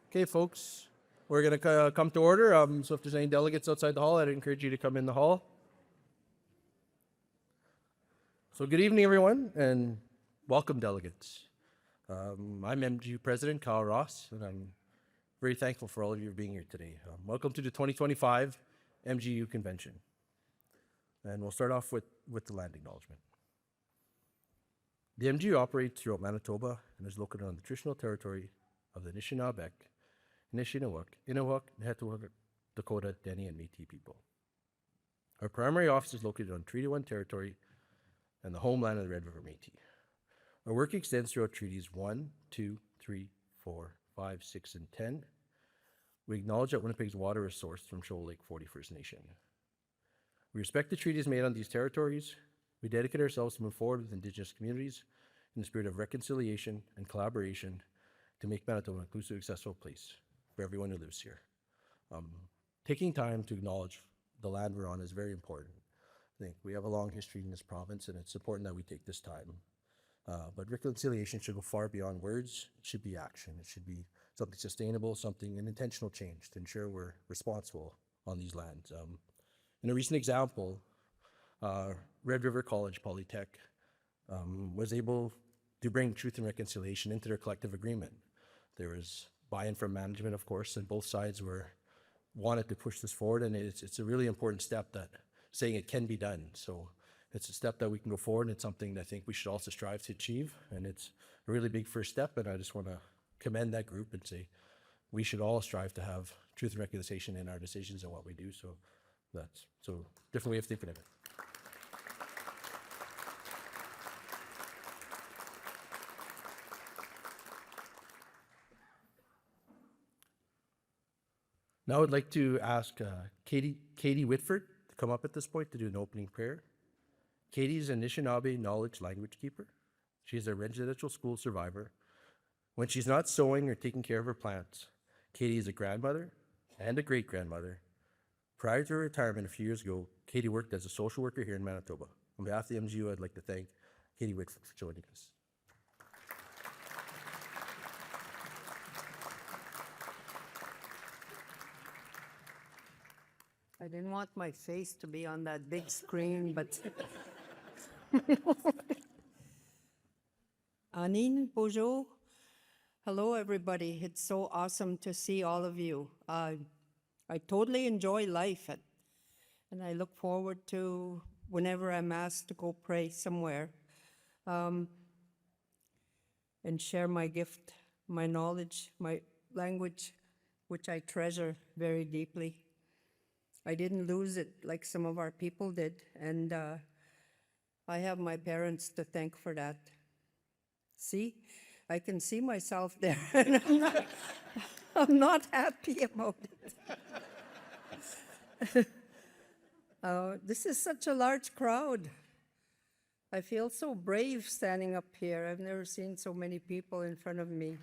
Okay, folks, we're going to come to order. So if there's any delegates outside the hall, I'd encourage you to come in the hall. So good evening, everyone, and welcome, delegates. I'm MGEU President Kyle Ross, and I'm very thankful for all of you being here today. Welcome to the 2025 MGEU Convention. And we'll start off with the land acknowledgement. The MGEU operates throughout Manitoba and is located on the traditional territory of the Anishinaabe, Anishinaabe, Innuit, Nehtowuk, Dakota, Dene, and Métis people. Our primary office is located on Treaty 1 territory and the homeland of the Red River Métis. Our work extends throughout Treaties 1, 2, 3, 4, 5, 6, and 10. We acknowledge that Winnipeg's water is sourced from Shoal Lake 40 First Nation. We respect the treaties made on these territories. We dedicate ourselves to move forward with Indigenous communities in the spirit of reconciliation and collaboration to make Manitoba an inclusive, accessible place for everyone who lives here. Taking time to acknowledge the land we're on is very important. I think we have a long history in this province, and it's important that we take this time. But reconciliation should go far beyond words. It should be action. It should be something sustainable, an intentional change to ensure we're responsible on these lands. In a recent example, Red River College Polytech was able to bring truth and reconciliation into their collective agreement. There was buy-in from management, of course, and both sides wanted to push this forward, and it's a really important step that saying it can be done. So it's a step that we can go forward, and it's something that I think we should also strive to achieve, and it's a really big first step, and I just want to commend that group and say we should all strive to have truth and reconciliation in our decisions and what we do. So that's different way of thinking of it. Now I'd like to ask Katie Whitford to come up at this point to do an opening prayer. Katie is an Anishinaabe knowledge language keeper. She is a residential school survivor. When she's not sewing or taking care of her plants, Katie is a grandmother and a great-grandmother. Prior to her retirement a few years ago, Katie worked as a social worker here in Manitoba. On behalf of the MGEU, I'd like to thank Katie Whitford for joining us. I didn't want my face to be on that big screen, but Anin, bonjour. Hello, everybody. It's so awesome to see all of you. I totally enjoy life, and I look forward to whenever I'm asked to go pray somewhere and share my gift, my knowledge, my language, which I treasure very deeply. I didn't lose it like some of our people did, and I have my parents to thank for that. See, I can see myself there, and I'm not happy about it. This is such a large crowd. I feel so brave standing up here. I've never seen so many people in front of me.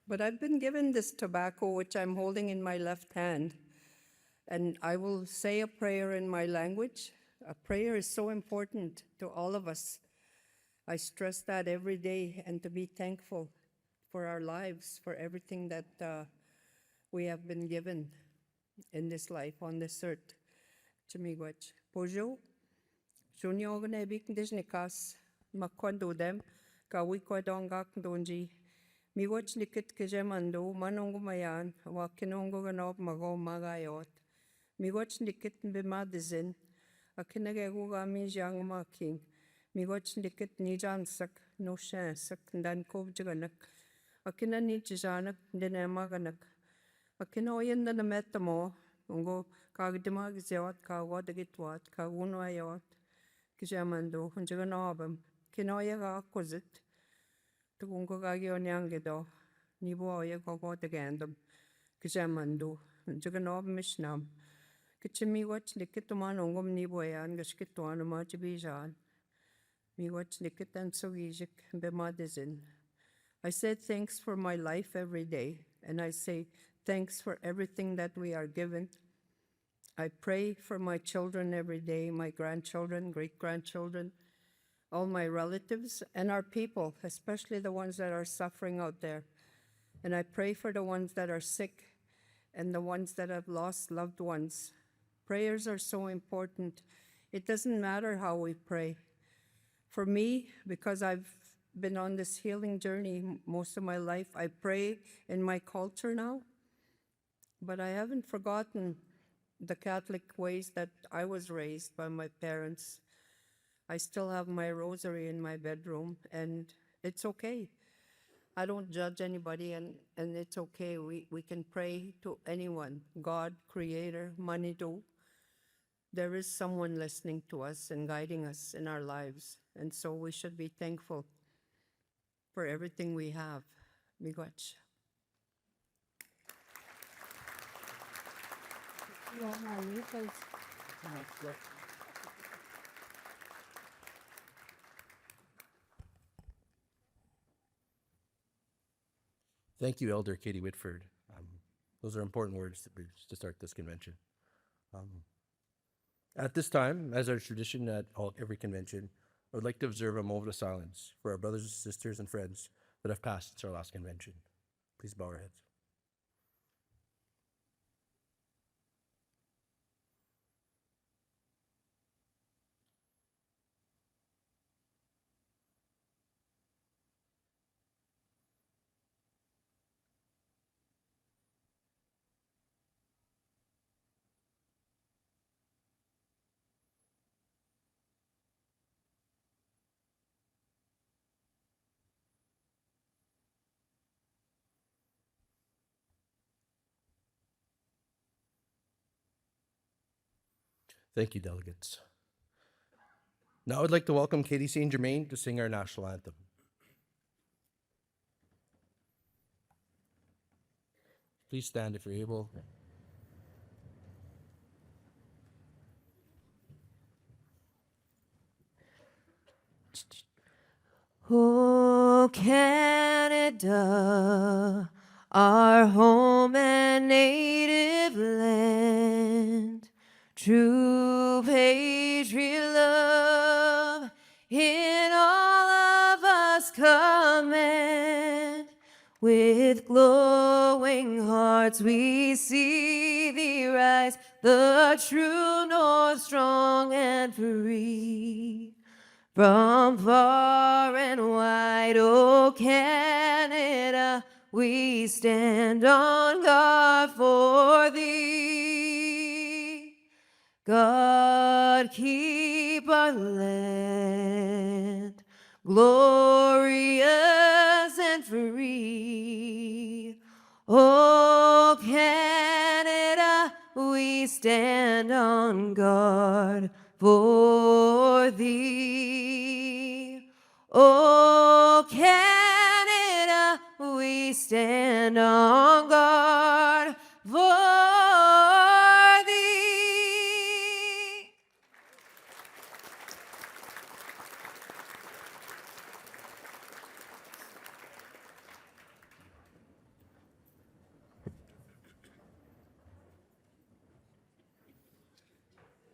But I've been given this tobacco, which I'm holding in my left hand, and I will say a prayer in my language. A prayer is so important to all of us. I stress that every day, and to be thankful for our lives, for everything that we have been given in this life, on this earth. Chimigwach. Pojo, Junyogne Bikndishnikas, Makwandodem, Kawikwadongak Donji. Miwach likit kejemando manongumayan wakinongo ganop mago magayot. Miwach likit bimadizin akinagego gami jang making. Miwach likit nijansak no shansak dan kov jaganak. Akina nijanak dinemaganak. Akinoyan na metamo ungo kagdimag zewat kawadagitwat kagunayot kejemando hunjaganobam. Kinoya akuzit. Tugungo gagionyangido, Niboya gogotegandum, Kijamandu, Jaganob Mishnam, Kichimi watch Nikitumanongum Niboyan, Gashkituan, Majibijan, me watch Nikit and Sogijik, Bemadizin. I said thanks for my life every day, and I say thanks for everything that we are given. I pray for my children every day, my grandchildren, great-grandchildren, all my relatives, and our people, especially the ones that are suffering out there. And I pray for the ones that are sick and the ones that have lost loved ones. Prayers are so important. It doesn't matter how we pray. For me, because I've been on this healing journey most of my life, I pray in my culture now, but I haven't forgotten the Catholic ways that I was raised by my parents. I still have my rosary in my bedroom, and it's okay. I don't judge anybody, and it's okay. We can pray to anyone, God, Creator, Manitou. There is someone listening to us and guiding us in our lives, and so we should be thankful for everything we have. Miigwech. Thank you, Elder Katie Whitford. Those are important words to start this convention. At this time, as our tradition at every convention, I would like to observe a moment of silence for our brothers, sisters, and friends that have passed since our last convention. Please bow our heads. Thank you, delegates. Now I'd like to welcome Katie St. Germain to sing our national anthem. Please stand if you're able. Oh, Canada, our home and native land, true patriot love in all of us command. With glowing hearts we see thee rise, the true north, strong and free. From far and wide, oh Canada, we stand on guard for thee. God, keep our land glorious and free. Oh Canada, we stand on guard for thee. Oh Canada, we stand on guard for thee.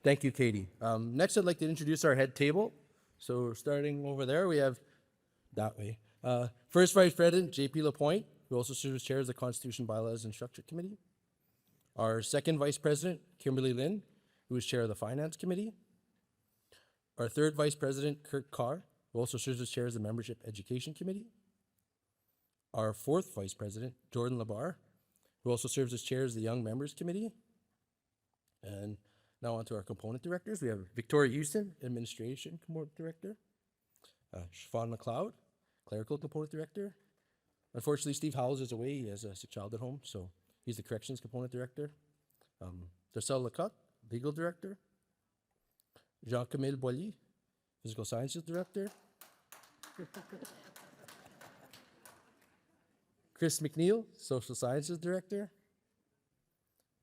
Thank you, Katie. Next, I'd like to introduce our head table. So starting over there, we have that way. First Vice President, J.P. Lapointe, who also serves as chair of the Constitution, Bylaws, and Structure Committee. Our second Vice President, Kimberly Lynn, who is chair of the Finance Committee. Our third Vice President, Kurt Carr, who also serves as chair of the Membership Education Committee. Our fourth Vice President, Jordan Labar, who also serves as chair of the Young Members Committee. And now on to our component directors. We have Victoria Houston, Administration Component Director. Siobhan McLeod, Clerical Component Director. Unfortunately, Steve Howells is away. He has a sick child at home, so he's the Corrections Component Director. Darcel Lecoq, Legal Director. Jean-Camille Boilly, Physical Sciences Director. Chris McNeil, Social Sciences Director.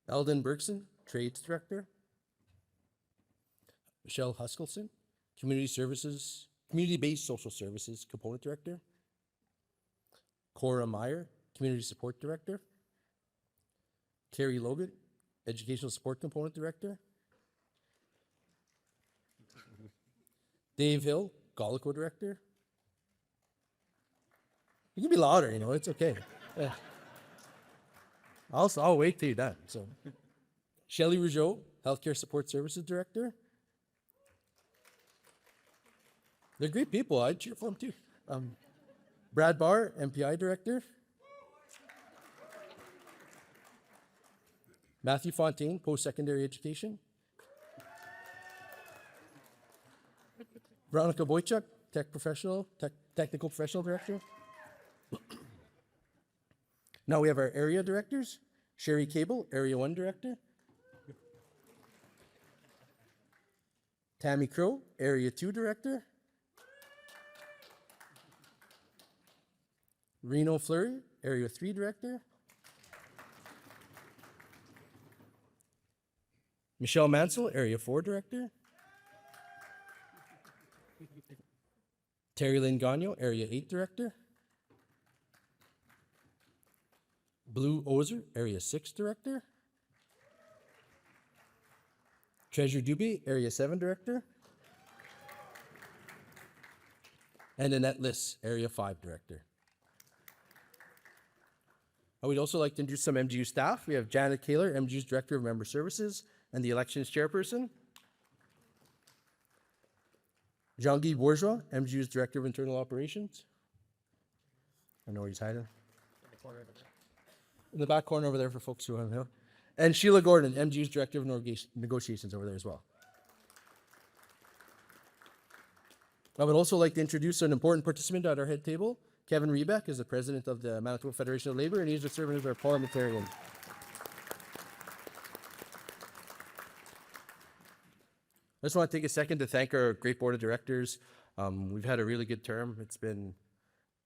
Eldon Bergson, Trades Director. Michelle Huskelson, Community-Based Social Services Component Director. Cora Meyer, Community Support Director. Carrie Logan, Educational Support Component Director. Dave Hill, Golico Director. You can be louder, it's okay. Yeah. I'll wait till you're done. So, Shelley Rougeau, Healthcare Support Services Director. They're great people. I'd cheer for them too. Brad Barr, MPI Director. Matthew Fontaine, Post-Secondary Education. Veronica Boychuk, Technical Professional Director. Now we have our area directors. Sherry Cable, Area 1 Director. Tammy Crow, Area 2 Director. Reno Fleury, Area 3 Director. Michelle Mansell, Area 4 Director. Terry Lynn Gagno, Area 8 Director. Blue Ozer, Area 6 Director. Treasure Dubé, Area 7 Director. And Annette Liss, Area 5 Director. I would also like to introduce some MGU staff. We have Janet Kaler, MGU's Director of Member Services and the Elections Chairperson. Jean-Guy Bourgeois, MGU's Director of Internal Operations. I know where he's hiding. In the back corner over there for folks who want to know. And Sheila Gordon, MGU's Director of Negotiations over there as well. I would also like to introduce an important participant at our head table. Kevin Rebeck is the President of the Manitoba Federation of Labor, and he's serving as our parliamentarian. I just want to take a second to thank our great board of directors. We've had a really good term.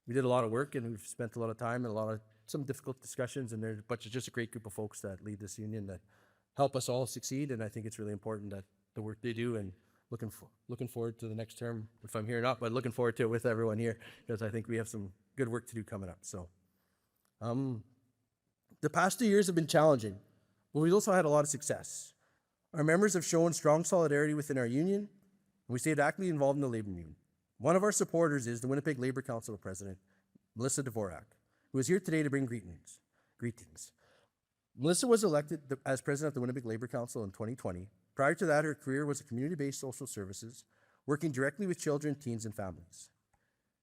We did a lot of work, and we've spent a lot of time and some difficult discussions, and there's just a great group of folks that lead this union that help us all succeed, and I think it's really important that the work they do, and looking forward to the next term, if I'm here or not, but looking forward to it with everyone here, because I think we have some good work to do coming up. So, the past 2 years have been challenging, but we've also had a lot of success. Our members have shown strong solidarity within our union, and we stayed actively involved in the labor movement. One of our supporters is the Winnipeg Labor Council President, Melissa Dvorak, who is here today to bring greetings. Melissa was elected as president of the Winnipeg Labor Council in 2020. Prior to that, her career was in community-based social services, working directly with children, teens, and families.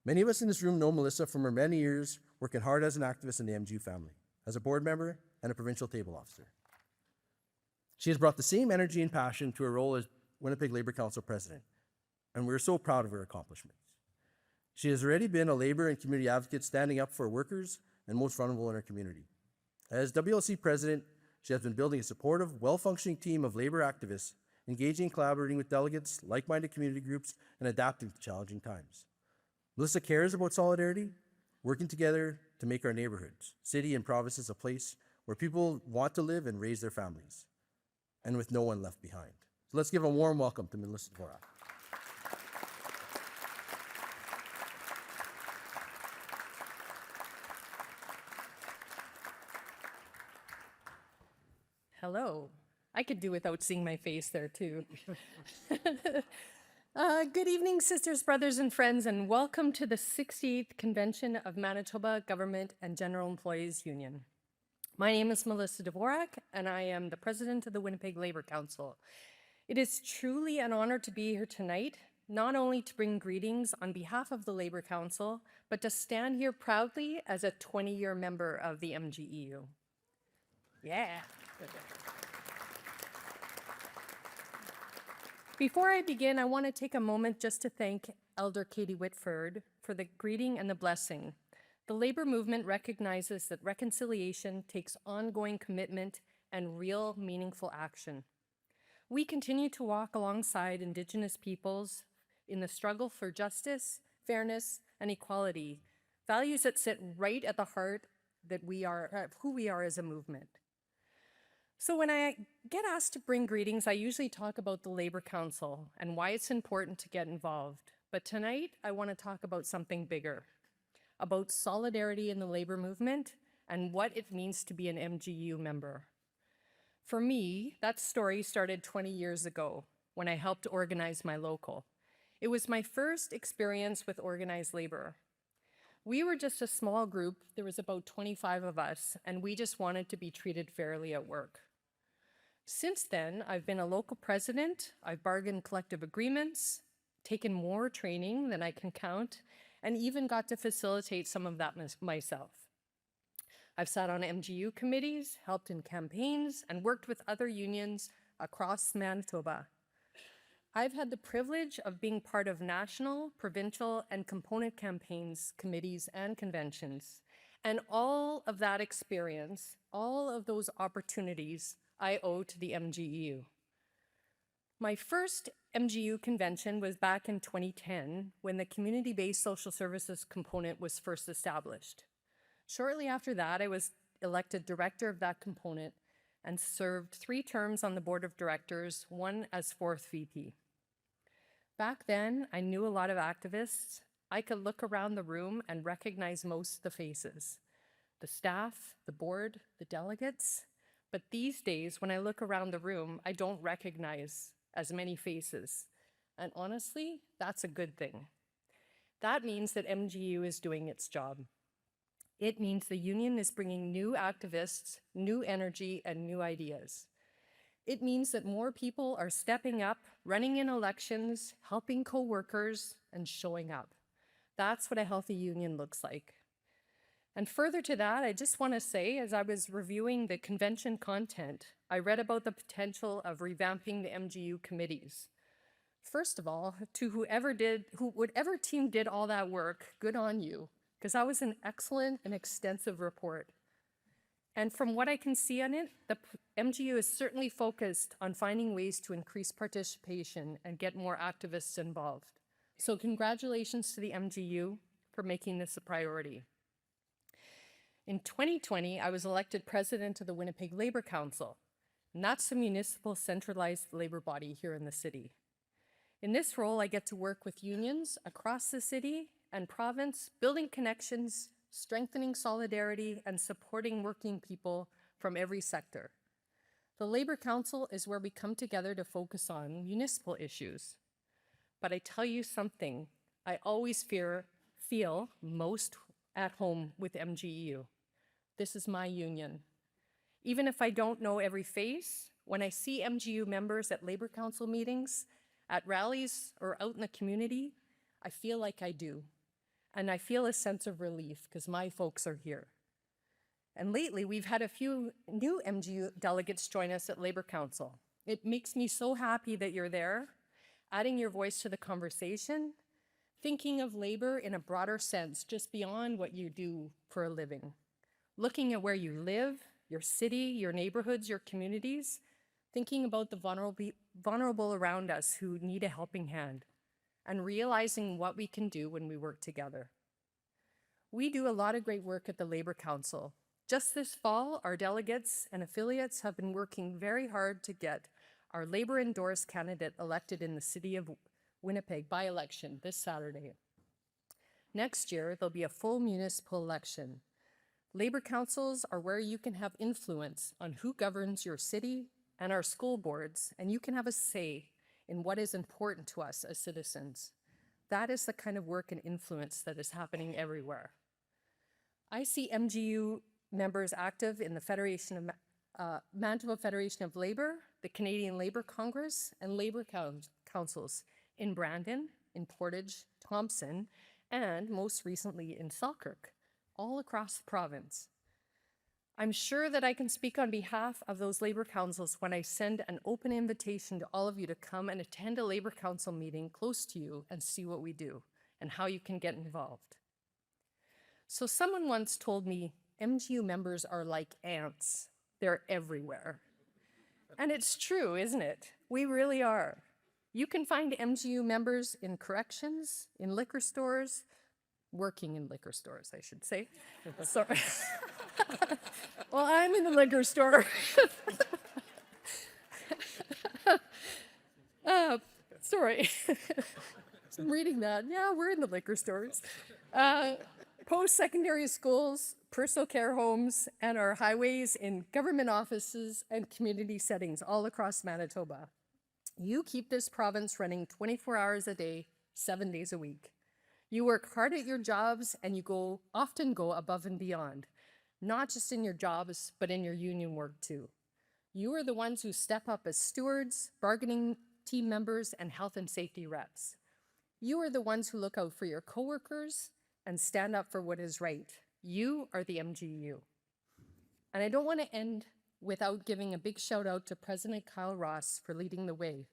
Many of us in this room know Melissa from her many years working hard as an activist in the MGEU family, as a board member and a provincial table officer. She has brought the same energy and passion to her role as Winnipeg Labor Council president, and we're so proud of her accomplishments. She has already been a labor and community advocate standing up for workers and most vulnerable in our community. As WLC president, she has been building a supportive, well-functioning team of labor activists, engaging and collaborating with delegates, like-minded community groups, and adapting to challenging times. Melissa cares about solidarity, working together to make our neighborhoods, city, and provinces a place where people want to live and raise their families, and with no one left behind. So let's give a warm welcome to Melissa Dvorak. Hello. I could do without seeing my face there too. Good evening, sisters, brothers, and friends, and welcome to the 68th Convention of Manitoba Government and General Employees Union. My name is Melissa Dvorak, and I am the president of the Winnipeg Labor Council. It is truly an honor to be here tonight, not only to bring greetings on behalf of the Labor Council, but to stand here proudly as a 20-year member of the MGEU. Yeah. Before I begin, I want to take a moment just to thank Elder Katie Whitford for the greeting and the blessing. The labor movement recognizes that reconciliation takes ongoing commitment and real, meaningful action. We continue to walk alongside Indigenous peoples in the struggle for justice, fairness, and equality, values that sit right at the heart of who we are as a movement. So when I get asked to bring greetings, I usually talk about the Labor Council and why it's important to get involved. But tonight, I want to talk about something bigger, about solidarity in the labor movement and what it means to be an MGEU member. For me, that story started 20 years ago when I helped organize my local. It was my first experience with organized labor. We were just a small group, there was about 25 of us, and we just wanted to be treated fairly at work. Since then, I've been a local president, I've bargained collective agreements, taken more training than I can count, and even got to facilitate some of that myself. I've sat on MGEU committees, helped in campaigns, and worked with other unions across Manitoba. I've had the privilege of being part of national, provincial, and component campaigns, committees, and conventions. And all of that experience, all of those opportunities, I owe to the MGEU. My first MGEU convention was back in 2010 when the community-based social services component was first established. Shortly after that, I was elected director of that component and served 3 terms on the board of directors, 1 as 4th VP. Back then, I knew a lot of activists. I could look around the room and recognize most of the faces, the staff, the board, the delegates. But these days, when I look around the room, I don't recognize as many faces. And honestly, that's a good thing. That means that MGEU is doing its job. It means the union is bringing new activists, new energy, and new ideas. It means that more people are stepping up, running in elections, helping co-workers, and showing up. That's what a healthy union looks like. And further to that, I just want to say, as I was reviewing the convention content, I read about the potential of revamping the MGEU committees. First of all, to whatever team did all that work, good on you, because that was an excellent and extensive report. And from what I can see on it, the MGEU is certainly focused on finding ways to increase participation and get more activists involved. So congratulations to the MGEU for making this a priority. In 2020, I was elected president of the Winnipeg Labor Council, and that's a municipal centralized labor body here in the city. In this role, I get to work with unions across the city and province, building connections, strengthening solidarity, and supporting working people from every sector. The Labor Council is where we come together to focus on municipal issues. But I tell you something, I always feel most at home with MGEU. This is my union. Even if I don't know every face, when I see MGEU members at Labor Council meetings, at rallies, or out in the community, I feel like I do. And I feel a sense of relief because my folks are here. And lately, we've had a few new MGEU delegates join us at Labor Council. It makes me so happy that you're there, adding your voice to the conversation, thinking of labor in a broader sense, just beyond what you do for a living. Looking at where you live, your city, your neighborhoods, your communities, thinking about the vulnerable around us who need a helping hand, and realizing what we can do when we work together. We do a lot of great work at the Labor Council. Just this fall, our delegates and affiliates have been working very hard to get our Labor-endorsed candidate elected in the City of Winnipeg by election this Saturday. Next year, there'll be a full municipal election. Labor councils are where you can have influence on who governs your city and our school boards, and you can have a say in what is important to us as citizens. That is the kind of work and influence that is happening everywhere. I see MGEU members active in the Manitoba Federation of Labor, the Canadian Labour Congress, and Labour Councils in Brandon, in Portage, Thompson, and most recently in Selkirk, all across the province. I'm sure that I can speak on behalf of those Labor Councils when I send an open invitation to all of you to come and attend a Labor Council meeting close to you and see what we do and how you can get involved. So someone once told me, MGEU members are like ants. They're everywhere. And it's true, isn't it? We really are. You can find MGEU members in corrections, in liquor stores, working in liquor stores, I should say. Sorry. Well, I'm in the liquor store. Sorry. I'm reading that. Yeah, we're in the liquor stores. Post-secondary schools, personal care homes, and our highways in government offices and community settings all across Manitoba. You keep this province running 24 hours a day, 7 days a week. You work hard at your jobs and you often go above and beyond, not just in your jobs, but in your union work too. You are the ones who step up as stewards, bargaining team members, and health and safety reps. You are the ones who look out for your coworkers and stand up for what is right. You are the MGEU. And I don't want to end without giving a big shout out to President Kyle Ross for leading the way,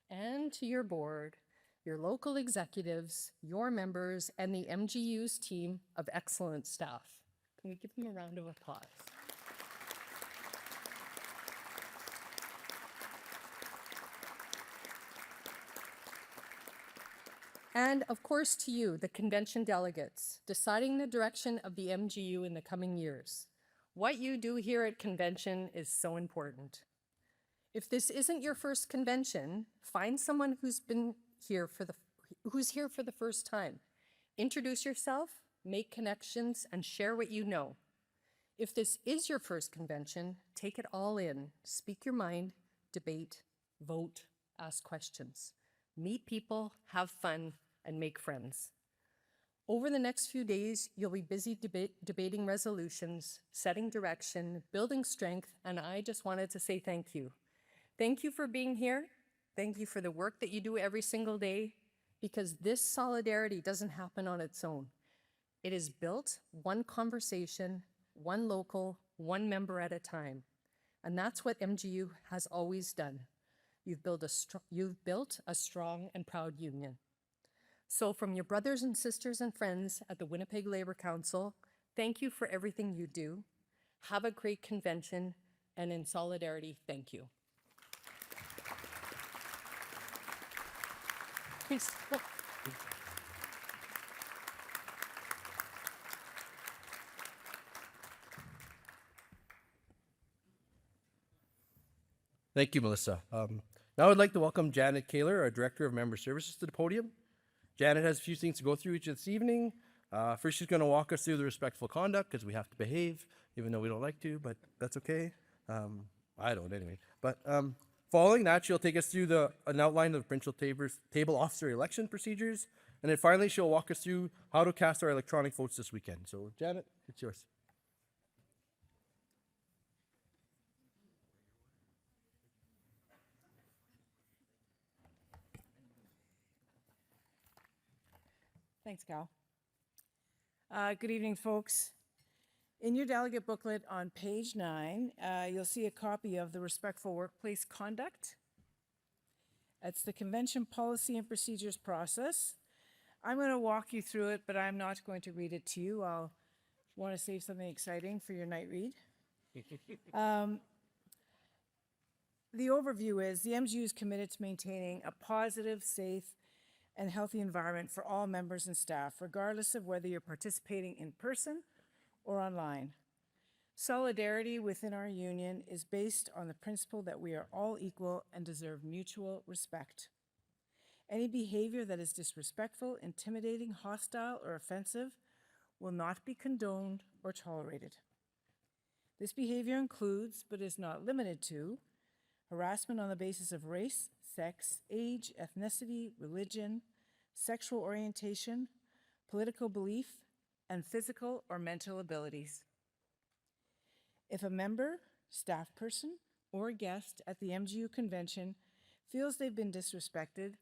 and to your board, your local executives, your members, and the MGEU's team of excellent staff. Can we give them a round of applause? And of course to you, the convention delegates, deciding the direction of the MGEU in the coming years. What you do here at convention is so important. If this isn't your first convention, find someone who's here for the first time. Introduce yourself, make connections, and share what you know. If this is your first convention, take it all in. Speak your mind, debate, vote, ask questions. Meet people, have fun, and make friends. Over the next few days, you'll be busy debating resolutions, setting direction, building strength, and I just wanted to say thank you. Thank you for being here. Thank you for the work that you do every single day, because this solidarity doesn't happen on its own. It is built one conversation, one local, one member at a time. And that's what MGEU has always done. You've built a strong and proud union. So from your brothers and sisters and friends at the Winnipeg Labour Council, thank you for everything you do. Have a great convention, and in solidarity, thank you. Please. Thank you, Melissa. Now I'd like to welcome Janet Kaler, our Director of Member Services, to the podium. Janet has a few things to go through each this evening. First, she's going to walk us through the respectful conduct, because we have to behave, even though we don't like to, but that's okay. I don't anyway. But following that, she'll take us through an outline of the provincial table officer election procedures. And then finally, she'll walk us through how to cast our electronic votes this weekend. So Janet, it's yours. Thanks, Cal. Good evening, folks. In your delegate booklet on page 9, you'll see a copy of the Respectful Workplace Conduct. It's the convention policy and procedures process. I'm going to walk you through it, but I'm not going to read it to you. I'll want to save something exciting for your night read. The overview is the MGEU is committed to maintaining a positive, safe, and healthy environment for all members and staff, regardless of whether you're participating in person or online. Solidarity within our union is based on the principle that we are all equal and deserve mutual respect. Any behavior that is disrespectful, intimidating, hostile, or offensive will not be condoned or tolerated. This behavior includes, but is not limited to, harassment on the basis of race, sex, age, ethnicity, religion, sexual orientation, political belief, and physical or mental abilities. If a member, staff person, or guest at the MGEU convention feels they've been disrespected,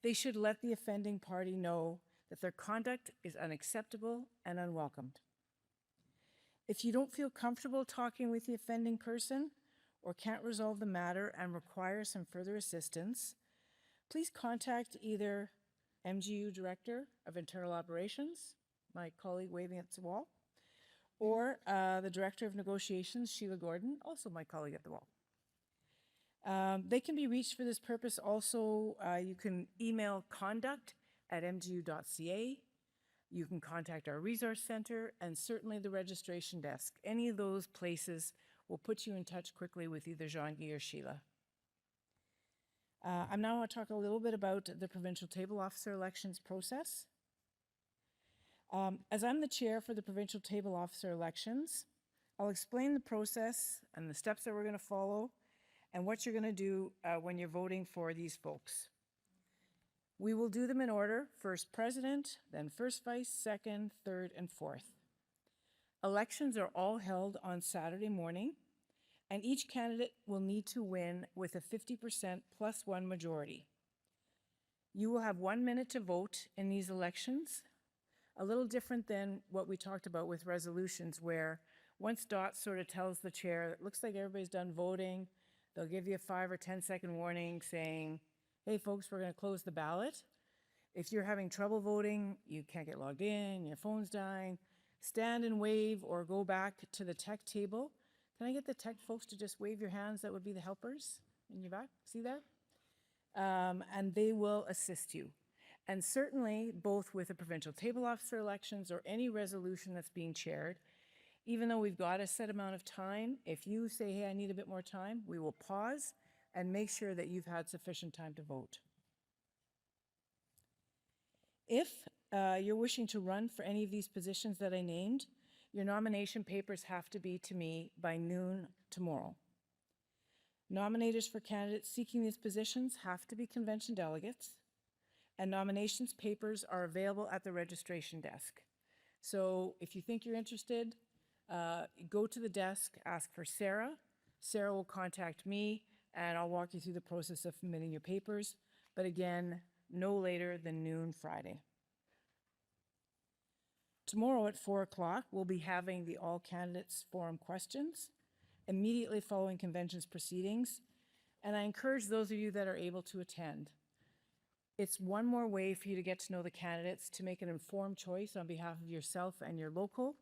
they should let the offending party know that their conduct is unacceptable and unwelcomed. If you don't feel comfortable talking with the offending person, or can't resolve the matter and require some further assistance, please contact either MGEU Director of Internal Operations, my colleague waving at the wall, or the Director of Negotiations, Sheila Gordon, also my colleague at the wall. They can be reached for this purpose also. You can email conduct@mgeu.ca. You can contact our resource center and certainly the registration desk. Any of those places will put you in touch quickly with either Jean-Guy or Sheila. I'm now going to talk a little bit about the provincial table officer elections process. As I'm the chair for the provincial table officer elections, I'll explain the process and the steps that we're going to follow and what you're going to do when you're voting for these folks. We will do them in order: first president, then first vice, second, third, and fourth. Elections are all held on Saturday morning, and each candidate will need to win with a 50% plus one majority. You will have 1 minute to vote in these elections, a little different than what we talked about with resolutions, where once Dot sort of tells the chair, it looks like everybody's done voting, they'll give you a 5 or 10 second warning saying, hey folks, we're going to close the ballot. If you're having trouble voting, you can't get logged in, your phone's dying, stand and wave or go back to the tech table. Can I get the tech folks to just wave your hands? That would be the helpers in your back. See that? And they will assist you. And certainly, both with the provincial table officer elections or any resolution that's being chaired, even though we've got a set amount of time, if you say, hey, I need a bit more time, we will pause and make sure that you've had sufficient time to vote. If you're wishing to run for any of these positions that I named, your nomination papers have to be to me by noon tomorrow. Nominators for candidates seeking these positions have to be convention delegates, and nominations papers are available at the registration desk. So if you think you're interested, go to the desk, ask for Sarah. Sarah will contact me, and I'll walk you through the process of submitting your papers, but again, no later than noon Friday. Tomorrow at 4 o'clock, we'll be having the all candidates forum questions immediately following convention's proceedings, and I encourage those of you that are able to attend. It's one more way for you to get to know the candidates, to make an informed choice on behalf of yourself and your local,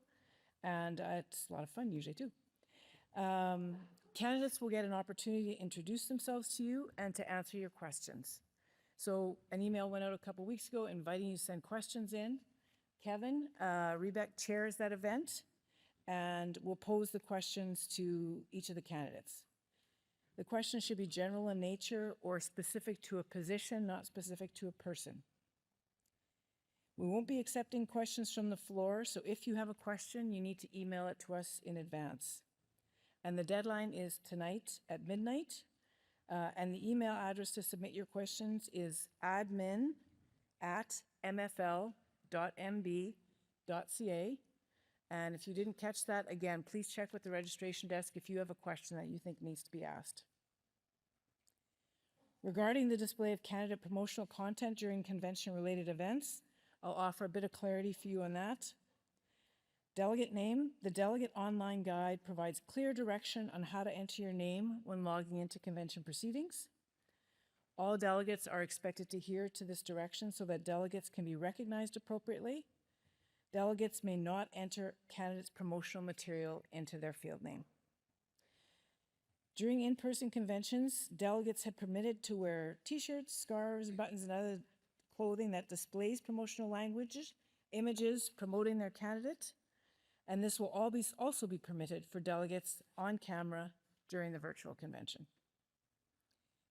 and it's a lot of fun usually too. Candidates will get an opportunity to introduce themselves to you and to answer your questions. So an email went out a couple weeks ago inviting you to send questions in. Kevin Rebeck chairs that event and will pose the questions to each of the candidates. The questions should be general in nature or specific to a position, not specific to a person. We won't be accepting questions from the floor, so if you have a question, you need to email it to us in advance. And the deadline is tonight at midnight, and the email address to submit your questions is admin@mfl.mb.ca. And if you didn't catch that, again, please check with the registration desk if you have a question that you think needs to be asked. Regarding the display of candidate promotional content during convention-related events, I'll offer a bit of clarity for you on that. Delegate name. The delegate online guide provides clear direction on how to enter your name when logging into convention proceedings. All delegates are expected to adhere to this direction so that delegates can be recognized appropriately. Delegates may not enter candidates' promotional material into their field name. During in-person conventions, delegates had permitted to wear t-shirts, scarves, buttons, and other clothing that displays promotional languages, images promoting their candidate, and this will also be permitted for delegates on camera during the virtual convention.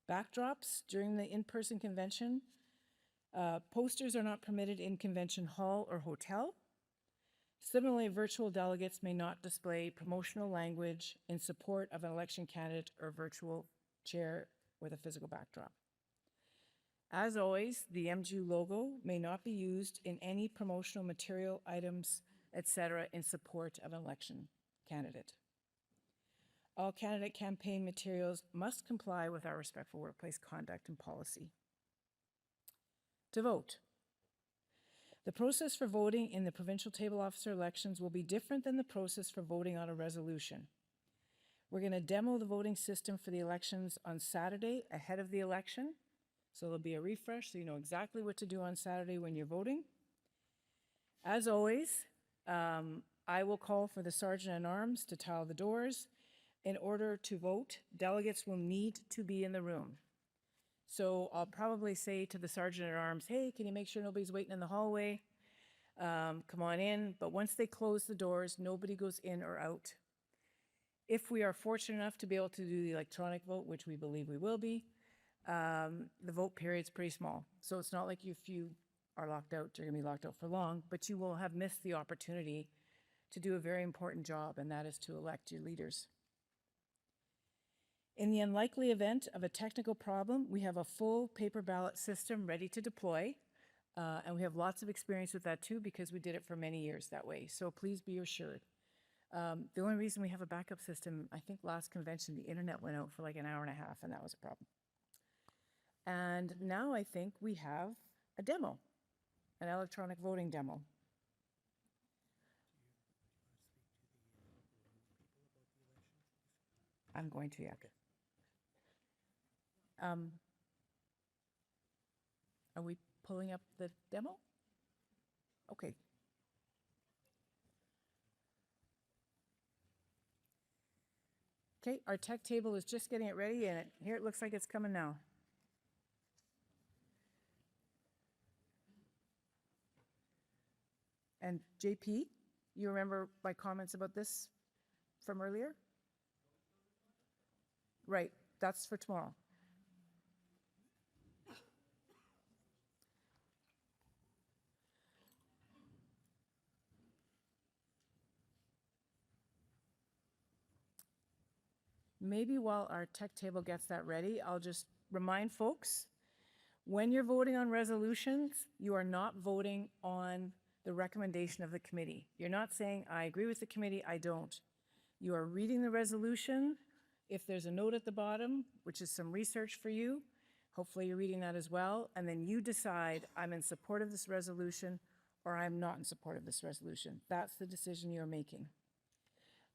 Backdrops during the in-person convention. Posters are not permitted in convention hall or hotel. Similarly, virtual delegates may not display promotional language in support of an election candidate or virtual chair with a physical backdrop. As always, the MGEU logo may not be used in any promotional material, items, etc. in support of an election candidate. All candidate campaign materials must comply with our respectful workplace conduct and policy. To vote. The process for voting in the provincial table officer elections will be different than the process for voting on a resolution. We're going to demo the voting system for the elections on Saturday ahead of the election. So there'll be a refresh so you know exactly what to do on Saturday when you're voting. As always, I will call for the Sergeant-at-Arms to tile the doors. In order to vote, delegates will need to be in the room. So I'll probably say to the Sergeant-at-Arms, hey, can you make sure nobody's waiting in the hallway? Come on in. But once they close the doors, nobody goes in or out. If we are fortunate enough to be able to do the electronic vote, which we believe we will be, the vote period's pretty small. So it's not like if you are locked out, you're going to be locked out for long, but you will have missed the opportunity to do a very important job, and that is to elect your leaders. In the unlikely event of a technical problem, we have a full paper ballot system ready to deploy, and we have lots of experience with that too because we did it for many years that way, so please be assured. The only reason we have a backup system, I think last convention, the internet went out for like an hour and a half, and that was a problem. And now I think we have a demo, an electronic voting demo. I'm going to, yeah. Are we pulling up the demo? Okay. Okay, our tech table is just getting it ready, and here it looks like it's coming now. And JP, you remember my comments about this from earlier? Right, that's for tomorrow. Maybe while our tech table gets that ready, I'll just remind folks, when you're voting on resolutions, you are not voting on the recommendation of the committee. You're not saying, I agree with the committee, I don't. You are reading the resolution. If there's a note at the bottom, which is some research for you, hopefully you're reading that as well, and then you decide, I'm in support of this resolution or I'm not in support of this resolution. That's the decision you're making.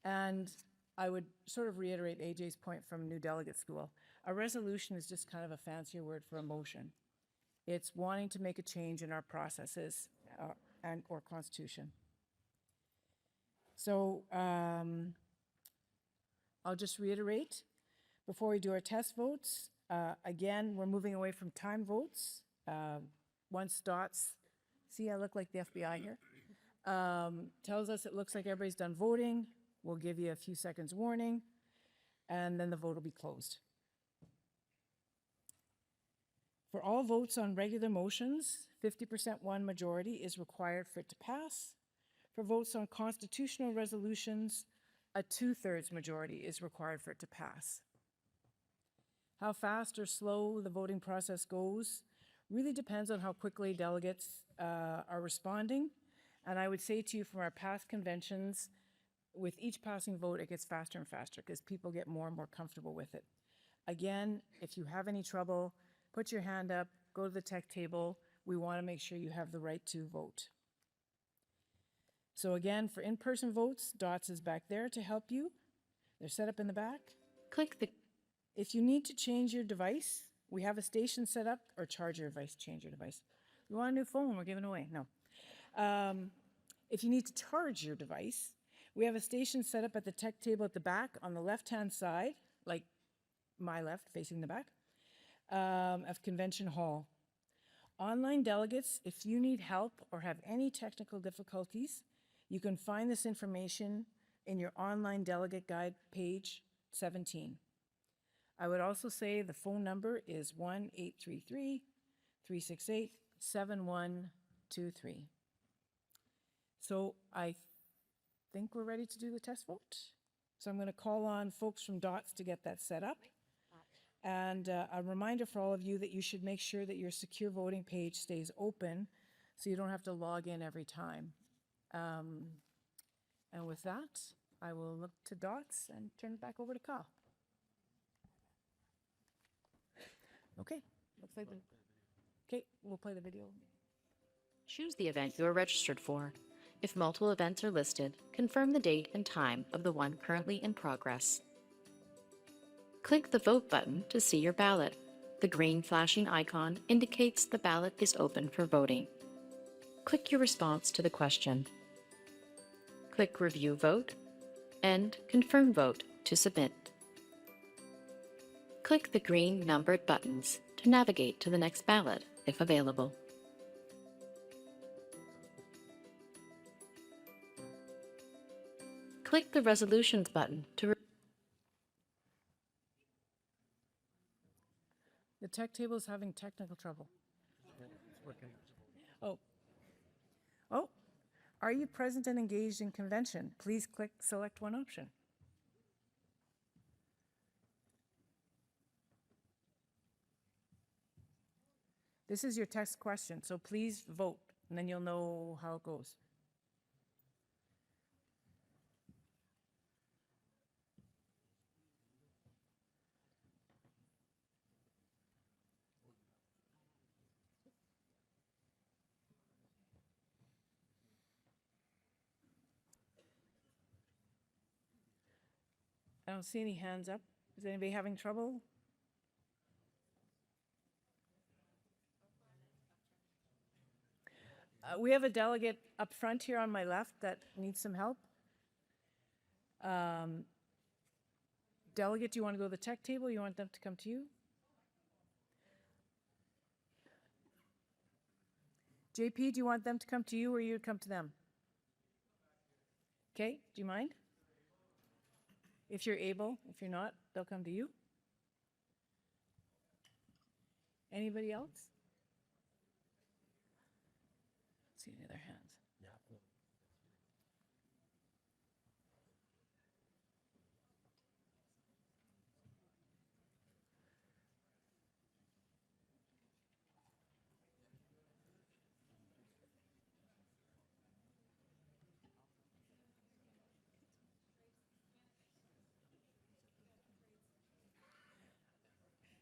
And I would sort of reiterate AJ's point from New Delegate School. A resolution is just kind of a fancier word for a motion. It's wanting to make a change in our processes and or constitution. So I'll just reiterate, before we do our test votes, again, we're moving away from time votes. Once Dots, see I look like the FBI here, tells us it looks like everybody's done voting, we'll give you a few seconds warning, and then the vote will be closed. For all votes on regular motions, 50% one majority is required for it to pass. For votes on constitutional resolutions, a 2/3 majority is required for it to pass. How fast or slow the voting process goes really depends on how quickly delegates are responding. And I would say to you from our past conventions, with each passing vote, it gets faster and faster because people get more and more comfortable with it. Again, if you have any trouble, put your hand up, go to the tech table. We want to make sure you have the right to vote. So again, for in-person votes, Dots is back there to help you. They're set up in the back. Click the If you need to change your device, we have a station set up, or charge your device, change your device. You want a new phone? We're giving away. No. If you need to charge your device, we have a station set up at the tech table at the back on the left-hand side, like my left, facing the back, of Convention Hall. Online delegates, if you need help or have any technical difficulties, you can find this information in your online delegate guide, page 17. I would also say the phone number is 1-833-368-7123. So I think we're ready to do the test vote. So I'm going to call on folks from Dots to get that set up. And a reminder for all of you that you should make sure that your secure voting page stays open so you don't have to log in every time. And with that, I will look to Dots and turn it back over to Kyle. Okay, looks like okay, we'll play the video. Choose the event you are registered for. If multiple events are listed, confirm the date and time of the one currently in progress. Click the Vote button to see your ballot. The green flashing icon indicates the ballot is open for voting. Click your response to the question. Click Review Vote and Confirm Vote to submit. Click the green numbered buttons to navigate to the next ballot, if available. Click the Resolutions button to The tech table is having technical trouble. Oh. Oh, are you present and engaged in convention? Please select one option. This is your text question, so please vote, and then you'll know how it goes. I don't see any hands up. Is anybody having trouble? We have a delegate up front here on my left that needs some help. Delegate, do you want to go to the tech table? You want them to come to you? JP, do you want them to come to you or you come to them? Okay, do you mind? If you're able, if you're not, they'll come to you. Anybody else? See any other hands?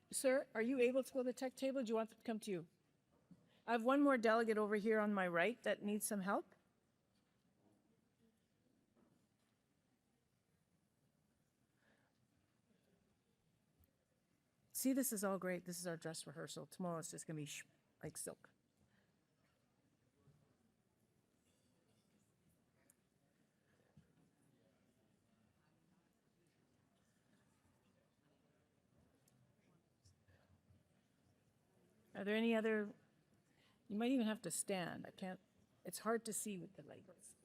Sir, are you able to go to the tech table? Do you want them to come to you? I have one more delegate over here on my right that needs some help. See, this is all great. This is our dress rehearsal. Tomorrow it's just going to be like silk. Are there any other? You might even have to stand. I can't, it's hard to see with the lights.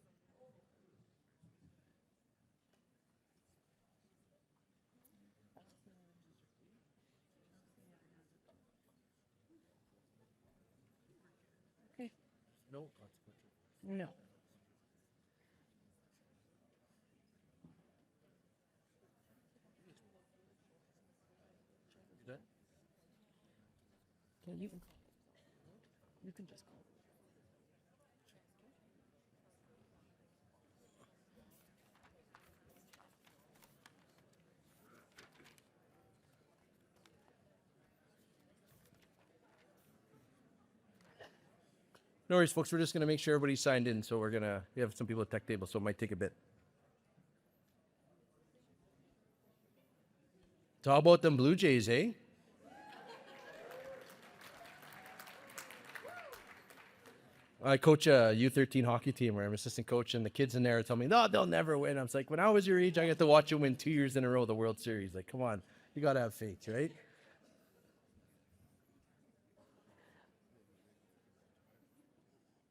Okay. No. No. Okay, you can just call. No worries, folks. We're just going to make sure everybody's signed in. So we have some people at tech table, so it might take a bit. So how about them Blue Jays, eh? I coach a U13 hockey team where I'm assistant coach, and the kids in there tell me, no, they'll never win. I was like, when I was your age, I got to watch them win 2 years in a row the World Series. Like, come on, you got to have faith, right?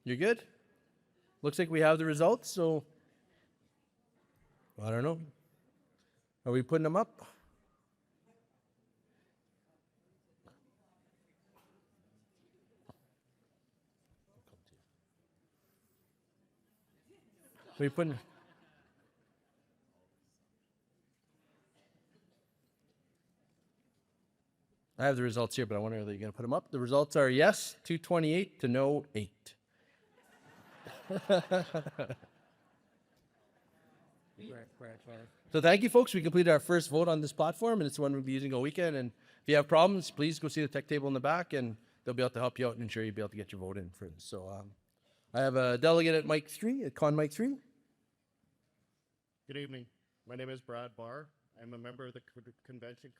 You're good? Looks like we have the results, so I don't know. Are we putting them up? We putting. I have the results here, but I wonder if you're going to put them up. The results are yes, 228 to no, 8. So thank you, folks. We completed our first vote on this platform, and it's one we'll be using all weekend. And if you have problems, please go see the tech table in the back, and they'll be able to help you out and ensure you'll be able to get your vote in for this. So I have a delegate at mic 3, at con mic 3. Good evening. My name is Brad Barr. I'm a member of the Convention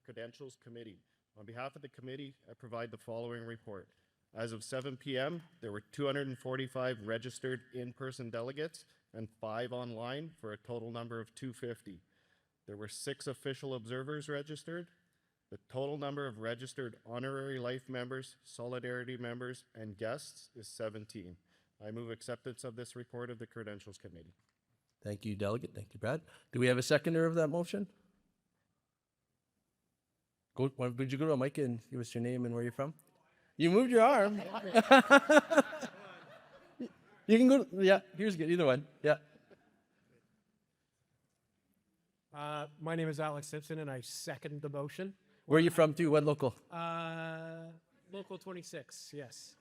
Credentials Committee. On behalf of the committee, I provide the following report. As of 7 p.m., there were 245 registered in-person delegates and 5 online for a total number of 250. There were 6 official observers registered. The total number of registered honorary life members, solidarity members, and guests is 17. I move acceptance of this report of the Credentials Committee. Thank you, delegate. Thank you, Brad. Do we have a seconder of that motion? Would you go to a mic and give us your name and where you're from? You moved your arm. You can go. Yeah, here's good. Either one. Yeah. My name is Alex Simpson, and I second the motion. Where are you from, too? What local? Local 26, yes.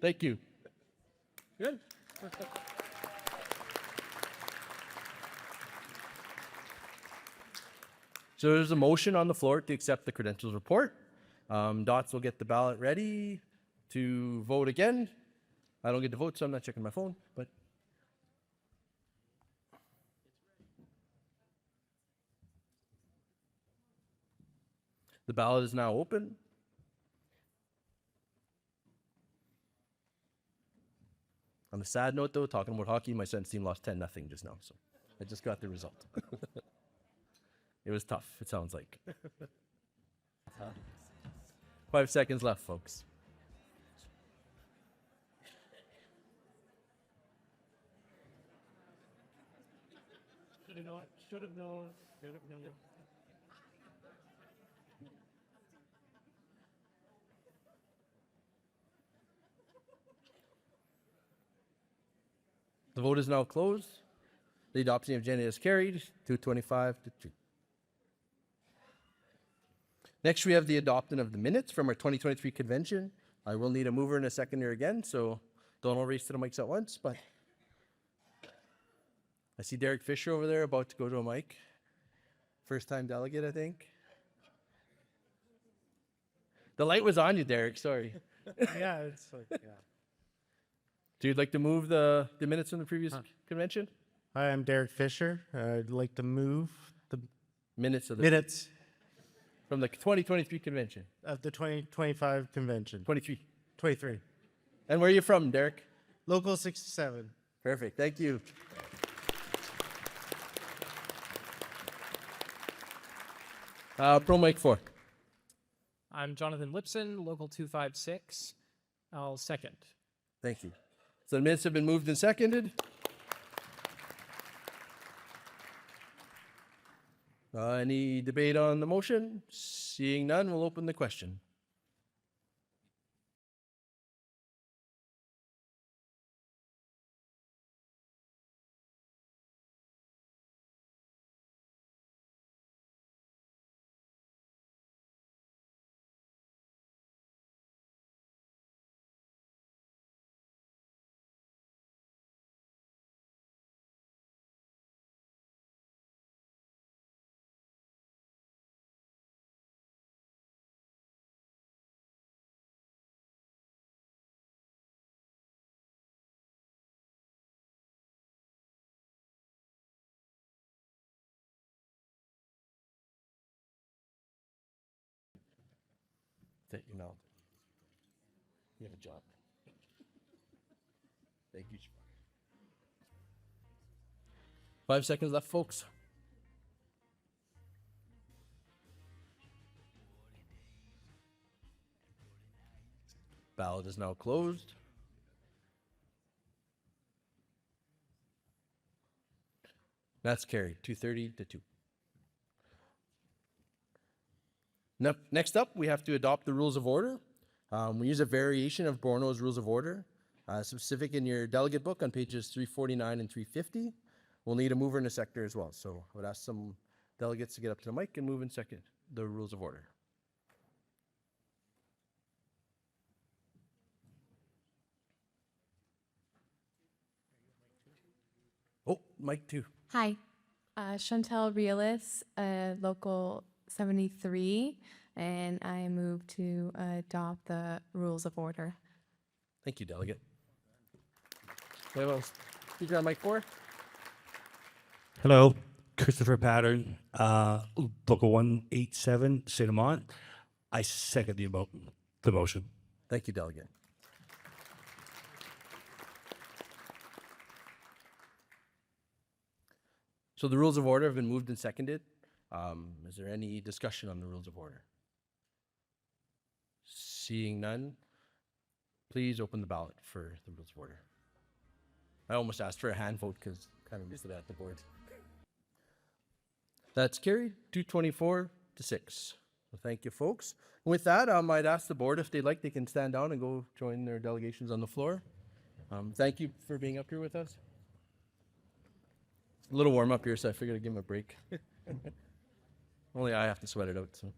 Thank you. Good. So there's a motion on the floor to accept the credentials report. Dots will get the ballot ready to vote again. I don't get to vote, so I'm not checking my phone, but. The ballot is now open. On a sad note, though, talking about hockey, my son's team lost 10-0 just now, so I just got the result. It was tough, it sounds like. 5 seconds left, folks. Should have known. Should have known. Should have known. The vote is now closed. The adoption of agenda is carried, 225 to 2. Next, we have the adoption of the minutes from our 2023 convention. I will need a mover and a seconder again, so don't all race to the mics at once, but I see Derek Fisher over there about to go to a mic. First time delegate, I think. The light was on you, Derek, sorry. Yeah, it's like, yeah. So you'd like to move the minutes from the previous convention? Hi, I'm Derek Fisher. I'd like to move the Minutes of the minutes from the 2023 convention. of the 2025 convention. 23. 23. And where are you from, Derek? Local 67. Perfect, thank you. Pro Mic 4. I'm Jonathan Lipson, Local 256. I'll second. Thank you. So the minutes have been moved and seconded. Any debate on the motion? Seeing none, we'll open the question. That you know. You have a job. Thank you. 5 seconds left, folks. Ballot is now closed. That's carried, 230 to 2. Next up, we have to adopt the rules of order. We use a variation of Borno's rules of order, specific in your delegate book on pages 349 and 350. We'll need a mover and a seconder as well. So I would ask some delegates to get up to the mic and move and second the rules of order. Oh, mic 2. Hi, Chantel Realis, Local 73, and I move to adopt the rules of order. Thank you, delegate. We have a speaker on mic 4. Hello, Christopher Pattern, Local 187, St. Amant. I second the motion. Thank you, delegate. So the rules of order have been moved and seconded. Is there any discussion on the rules of order? Seeing none, please open the ballot for the rules of order. I almost asked for a hand vote because kind of missed it at the board. That's carried, 224 to 6. So thank you, folks. With that, I'd ask the board if they'd like, they can stand down and go join their delegations on the floor. Thank you for being up here with us. It's a little warm up here, so I figured I'd give them a break. Only I have to sweat it out, so.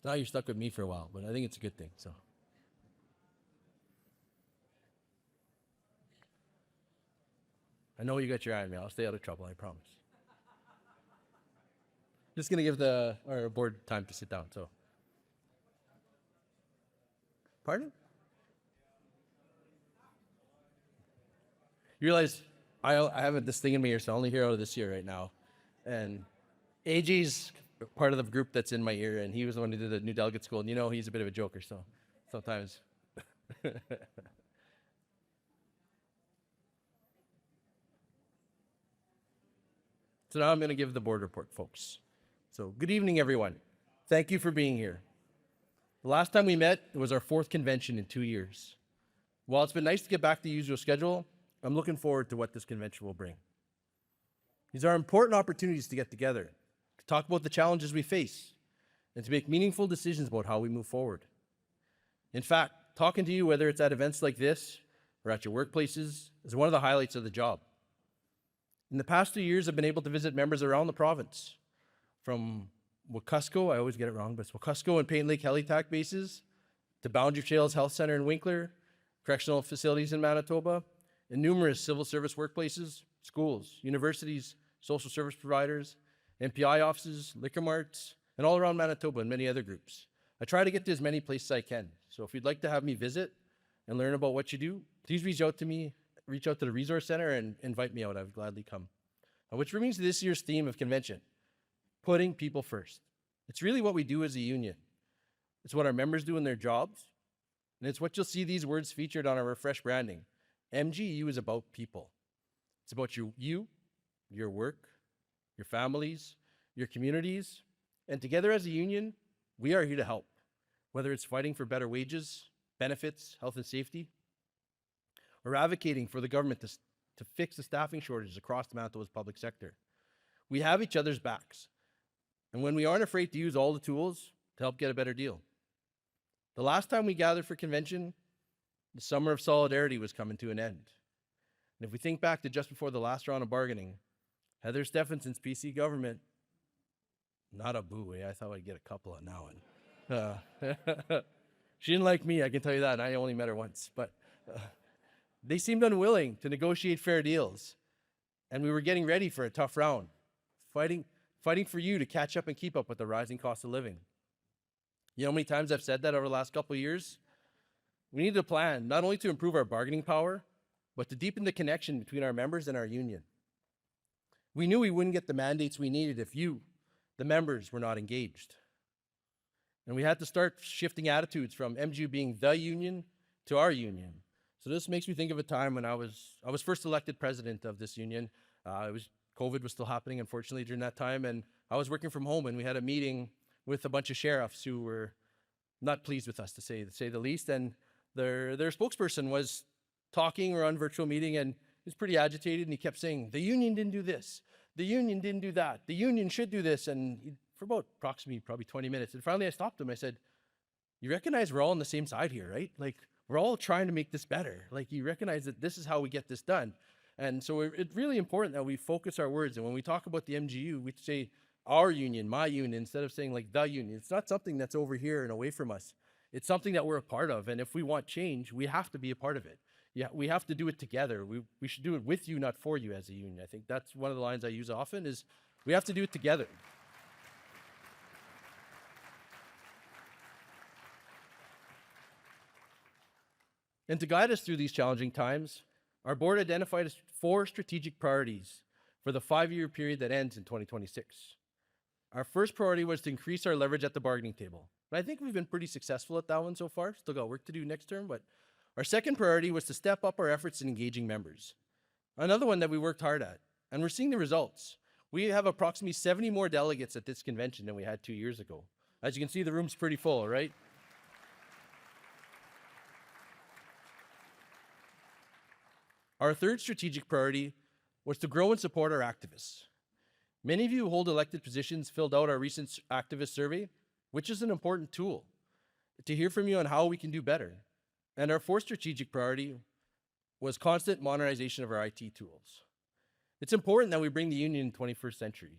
Now you're stuck with me for a while, but I think it's a good thing, so. I know you got your eye on me. I'll stay out of trouble, I promise. Just gonna give our board time to sit down, so. Pardon? You realize I have this thing in me here, so I only hear out of this ear right now. And AJ's part of the group that's in my ear, and he was the one who did the new delegate school, and you know he's a bit of a joker, so sometimes. So now I'm going to give the board report, folks. So good evening, everyone. Thank you for being here. The last time we met, it was our 4th convention in 2 years. While it's been nice to get back to the usual schedule, I'm looking forward to what this convention will bring. These are important opportunities to get together, to talk about the challenges we face, and to make meaningful decisions about how we move forward. In fact, talking to you, whether it's at events like this or at your workplaces, is one of the highlights of the job. In the past 2 years, I've been able to visit members around the province, from Wekusko, I always get it wrong, but it's Wekusko and Paint Lake Helitack bases, to Boundary Trails Health Center in Winkler, correctional facilities in Manitoba, and numerous civil service workplaces, schools, universities, social service providers, MPI offices, liquor marts, and all around Manitoba and many other groups. I try to get to as many places as I can. So if you'd like to have me visit and learn about what you do, please reach out to me, reach out to the Resource Center and invite me out. I would gladly come. Which brings me to this year's theme of convention, putting people first. It's really what we do as a union. It's what our members do in their jobs, and it's what you'll see these words featured on our refreshed branding. MGEU is about people. It's about you, your work, your families, your communities, and together as a union, we are here to help, whether it's fighting for better wages, benefits, health and safety, or advocating for the government to fix the staffing shortages across Manitoba's public sector. We have each other's backs, and when we aren't afraid to use all the tools to help get a better deal. The last time we gathered for convention, the summer of solidarity was coming to an end. And if we think back to just before the last round of bargaining, Heather Stephenson's PC government, not a boo, I thought I'd get a couple on that one. She didn't like me, I can tell you that, and I only met her once. But they seemed unwilling to negotiate fair deals. And we were getting ready for a tough round, fighting for you to catch up and keep up with the rising cost of living. You know how many times I've said that over the last couple of years? We need a plan, not only to improve our bargaining power, but to deepen the connection between our members and our union. We knew we wouldn't get the mandates we needed if you, the members, were not engaged. And we had to start shifting attitudes from MGEU being the union to our union. So this makes me think of a time when I was first elected president of this union. COVID was still happening, unfortunately, during that time, and I was working from home, and we had a meeting with a bunch of sheriffs who were not pleased with us, to say the least, and their spokesperson was talking. We're on virtual meeting, and he was pretty agitated, and he kept saying, the union didn't do this, the union didn't do that, the union should do this, and for about approximately probably 20 minutes, and finally I stopped him. I said, you recognize we're all on the same side here, right? Like, we're all trying to make this better. Like, you recognize that this is how we get this done. And so it's really important that we focus our words, and when we talk about the MGEU, we say our union, my union, instead of saying like the union. It's not something that's over here and away from us. It's something that we're a part of, and if we want change, we have to be a part of it. Yeah, we have to do it together. We should do it with you, not for you as a union. I think that's one of the lines I use often is we have to do it together. And to guide us through these challenging times, our board identified 4 strategic priorities for the 5-year period that ends in 2026. Our first priority was to increase our leverage at the bargaining table. And I think we've been pretty successful at that one so far. Still got work to do next term, but our second priority was to step up our efforts in engaging members. Another one that we worked hard at, and we're seeing the results. We have approximately 70 more delegates at this convention than we had 2 years ago. As you can see, the room's pretty full, right? Our third strategic priority was to grow and support our activists. Many of you who hold elected positions filled out our recent activist survey, which is an important tool to hear from you on how we can do better. And our fourth strategic priority was constant modernization of our IT tools. It's important that we bring the union in the 21st century.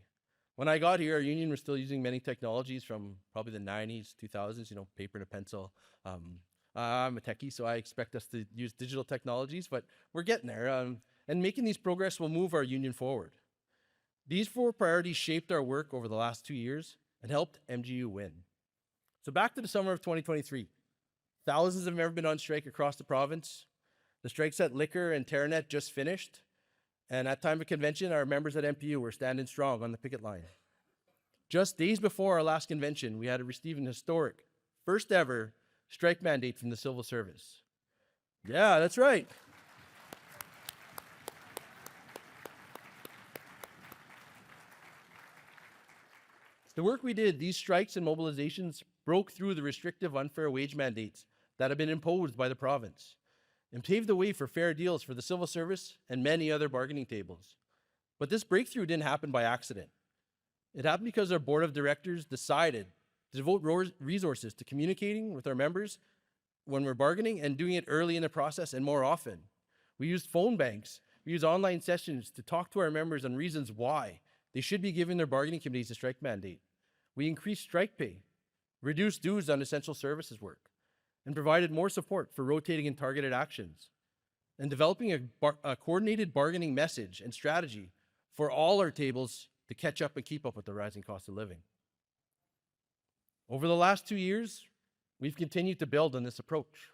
When I got here, our union was still using many technologies from probably the 90s, 2000s, paper and a pencil. I'm a techie, so I expect us to use digital technologies, but we're getting there. And making these progress will move our union forward. These 4 priorities shaped our work over the last 2 years and helped MGEU win. So back to the summer of 2023. Thousands have never been on strike across the province. The strikes at Liquor and Terranet just finished. And at time of convention, our members at MPU were standing strong on the picket line. Just days before our last convention, we had received an historic, first ever strike mandate from the civil service. Yeah, that's right. The work we did, these strikes and mobilizations broke through the restrictive unfair wage mandates that have been imposed by the province and paved the way for fair deals for the civil service and many other bargaining tables. But this breakthrough didn't happen by accident. It happened because our board of directors decided to devote resources to communicating with our members when we're bargaining and doing it early in the process and more often. We used phone banks, we used online sessions to talk to our members on reasons why they should be giving their bargaining committees a strike mandate. We increased strike pay, reduced dues on essential services work, and provided more support for rotating and targeted actions, and developing a coordinated bargaining message and strategy for all our tables to catch up and keep up with the rising cost of living. Over the last 2 years, we've continued to build on this approach.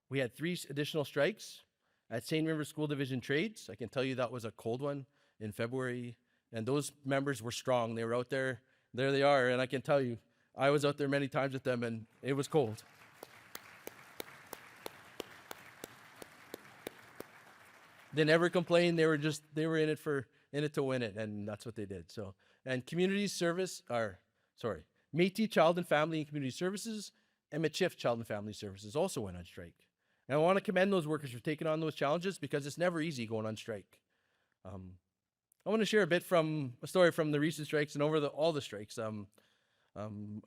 We had 3 additional strikes at St. River School Division Trades. I can tell you that was a cold one in February, and those members were strong. They were out there. There they are, and I can tell you, I was out there many times with them, and it was cold. They never complained. They were in it to win it, and that's what they did. So, and community service, Métis Child and Family and Community Services and Michif Child and Family Services also went on strike. And I want to commend those workers for taking on those challenges because it's never easy going on strike. I want to share a story from the recent strikes and over all the strikes.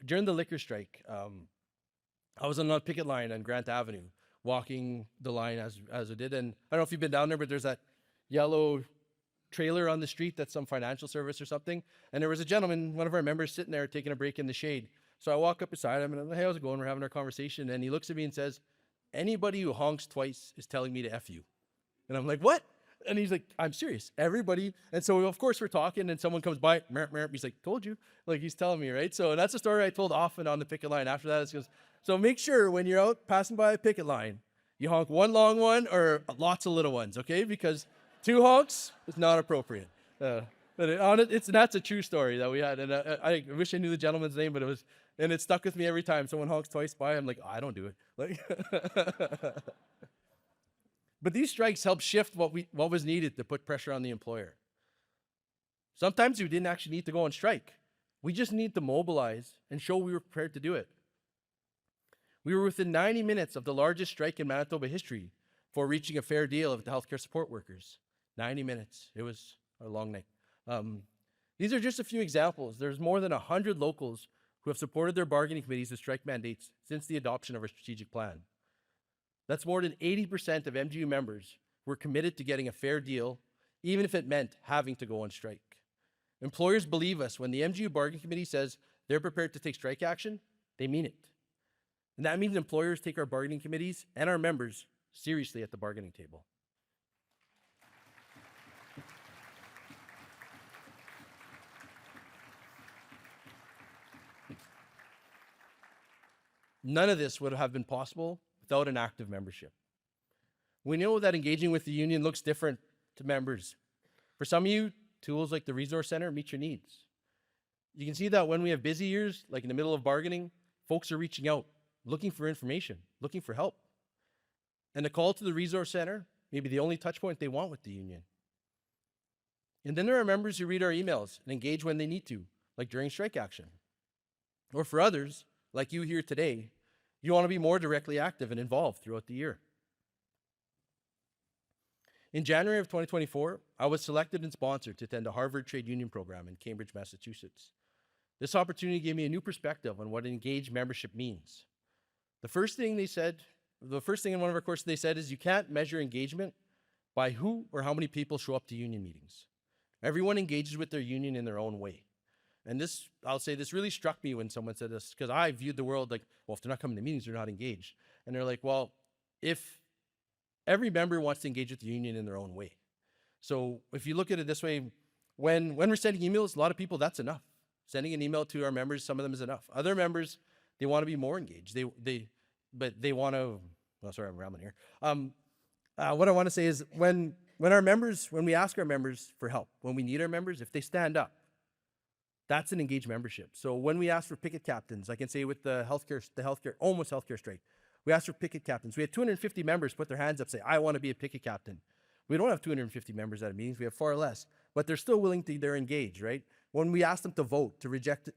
During the liquor strike, I was on a picket line on Grant Avenue, walking the line as it did. And I don't know if you've been down there, but there's that yellow trailer on the street that's some financial service or something. And there was a gentleman, one of our members, sitting there taking a break in the shade. So I walk up beside him and I'm like, hey, how's it going? We're having our conversation. And he looks at me and says, anybody who honks twice is telling me to F you. And I'm like, what? And he's like, I'm serious. Everybody. And so, of course, we're talking and someone comes by. He's like, told you. Like, he's telling me, right? So that's a story I told often on the picket line. After that, it goes, so make sure when you're out passing by a picket line, you honk one long one or lots of little ones, okay? Because 2 honks is not appropriate. That's a true story that we had. And I wish I knew the gentleman's name, but it stuck with me every time. Someone honks twice by, I'm like, I don't do it. Like, but these strikes helped shift what was needed to put pressure on the employer. Sometimes we didn't actually need to go on strike. We just need to mobilize and show we were prepared to do it. We were within 90 minutes of the largest strike in Manitoba history for reaching a fair deal with the healthcare support workers. 90 minutes. It was a long night. These are just a few examples. There's more than 100 locals who have supported their bargaining committees with strike mandates since the adoption of our strategic plan. That's more than 80% of MGEU members who are committed to getting a fair deal, even if it meant having to go on strike. Employers believe us when the MGEU bargaining committee says they're prepared to take strike action, they mean it. And that means employers take our bargaining committees and our members seriously at the bargaining table. None of this would have been possible without an active membership. We know that engaging with the union looks different to members. For some of you, tools like the Resource Center meet your needs. You can see that when we have busy years, like in the middle of bargaining, folks are reaching out, looking for information, looking for help. And a call to the Resource Center may be the only touch point they want with the union. And then there are members who read our emails and engage when they need to, like during strike action. Or for others, like you here today, you want to be more directly active and involved throughout the year. In January of 2024, I was selected and sponsored to attend a Harvard Trade Union program in Cambridge, Massachusetts. This opportunity gave me a new perspective on what engaged membership means. The first thing in one of our courses they said is you can't measure engagement by who or how many people show up to union meetings. Everyone engages with their union in their own way. And this, I'll say, this really struck me when someone said this, because I viewed the world like, well, if they're not coming to meetings, they're not engaged. And they're like, well, if every member wants to engage with the union in their own way. So if you look at it this way, when we're sending emails, a lot of people, that's enough. Sending an email to our members, some of them is enough. Other members, they want to be more engaged. But they want to, well, sorry, I'm rambling here. What I want to say is when we ask our members for help, when we need our members, if they stand up, that's an engaged membership. So when we ask for picket captains, I can say with the almost healthcare strike, we asked for picket captains. We had 250 members put their hands up, say, I want to be a picket captain. We don't have 250 members at meetings, we have far less, but they're still willing to, they're engaged, right? When we asked them to vote, to reject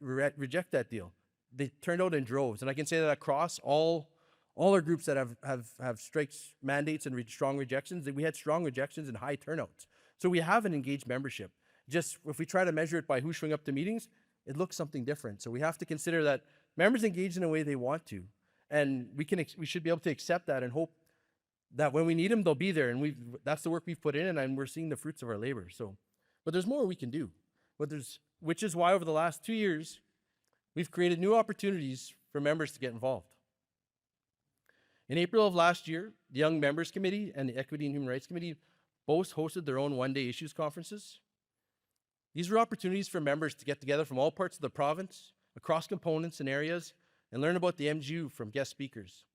that deal, they turned out in droves. And I can say that across all our groups that have strikes mandates and strong rejections, that we had strong rejections and high turnouts. So we have an engaged membership. Just if we try to measure it by who's showing up to meetings, it looks something different. So we have to consider that members engage in a way they want to. And we should be able to accept that and hope that when we need them, they'll be there. And that's the work we've put in, and we're seeing the fruits of our labor. So, but there's more we can do. Which is why over the last 2 years, we've created new opportunities for members to get involved. In April of last year, the Young Members Committee and the Equity and Human Rights Committee both hosted their own one-day issues conferences. These were opportunities for members to get together from all parts of the province, across components and areas, and learn about the MGEU from guest speakers.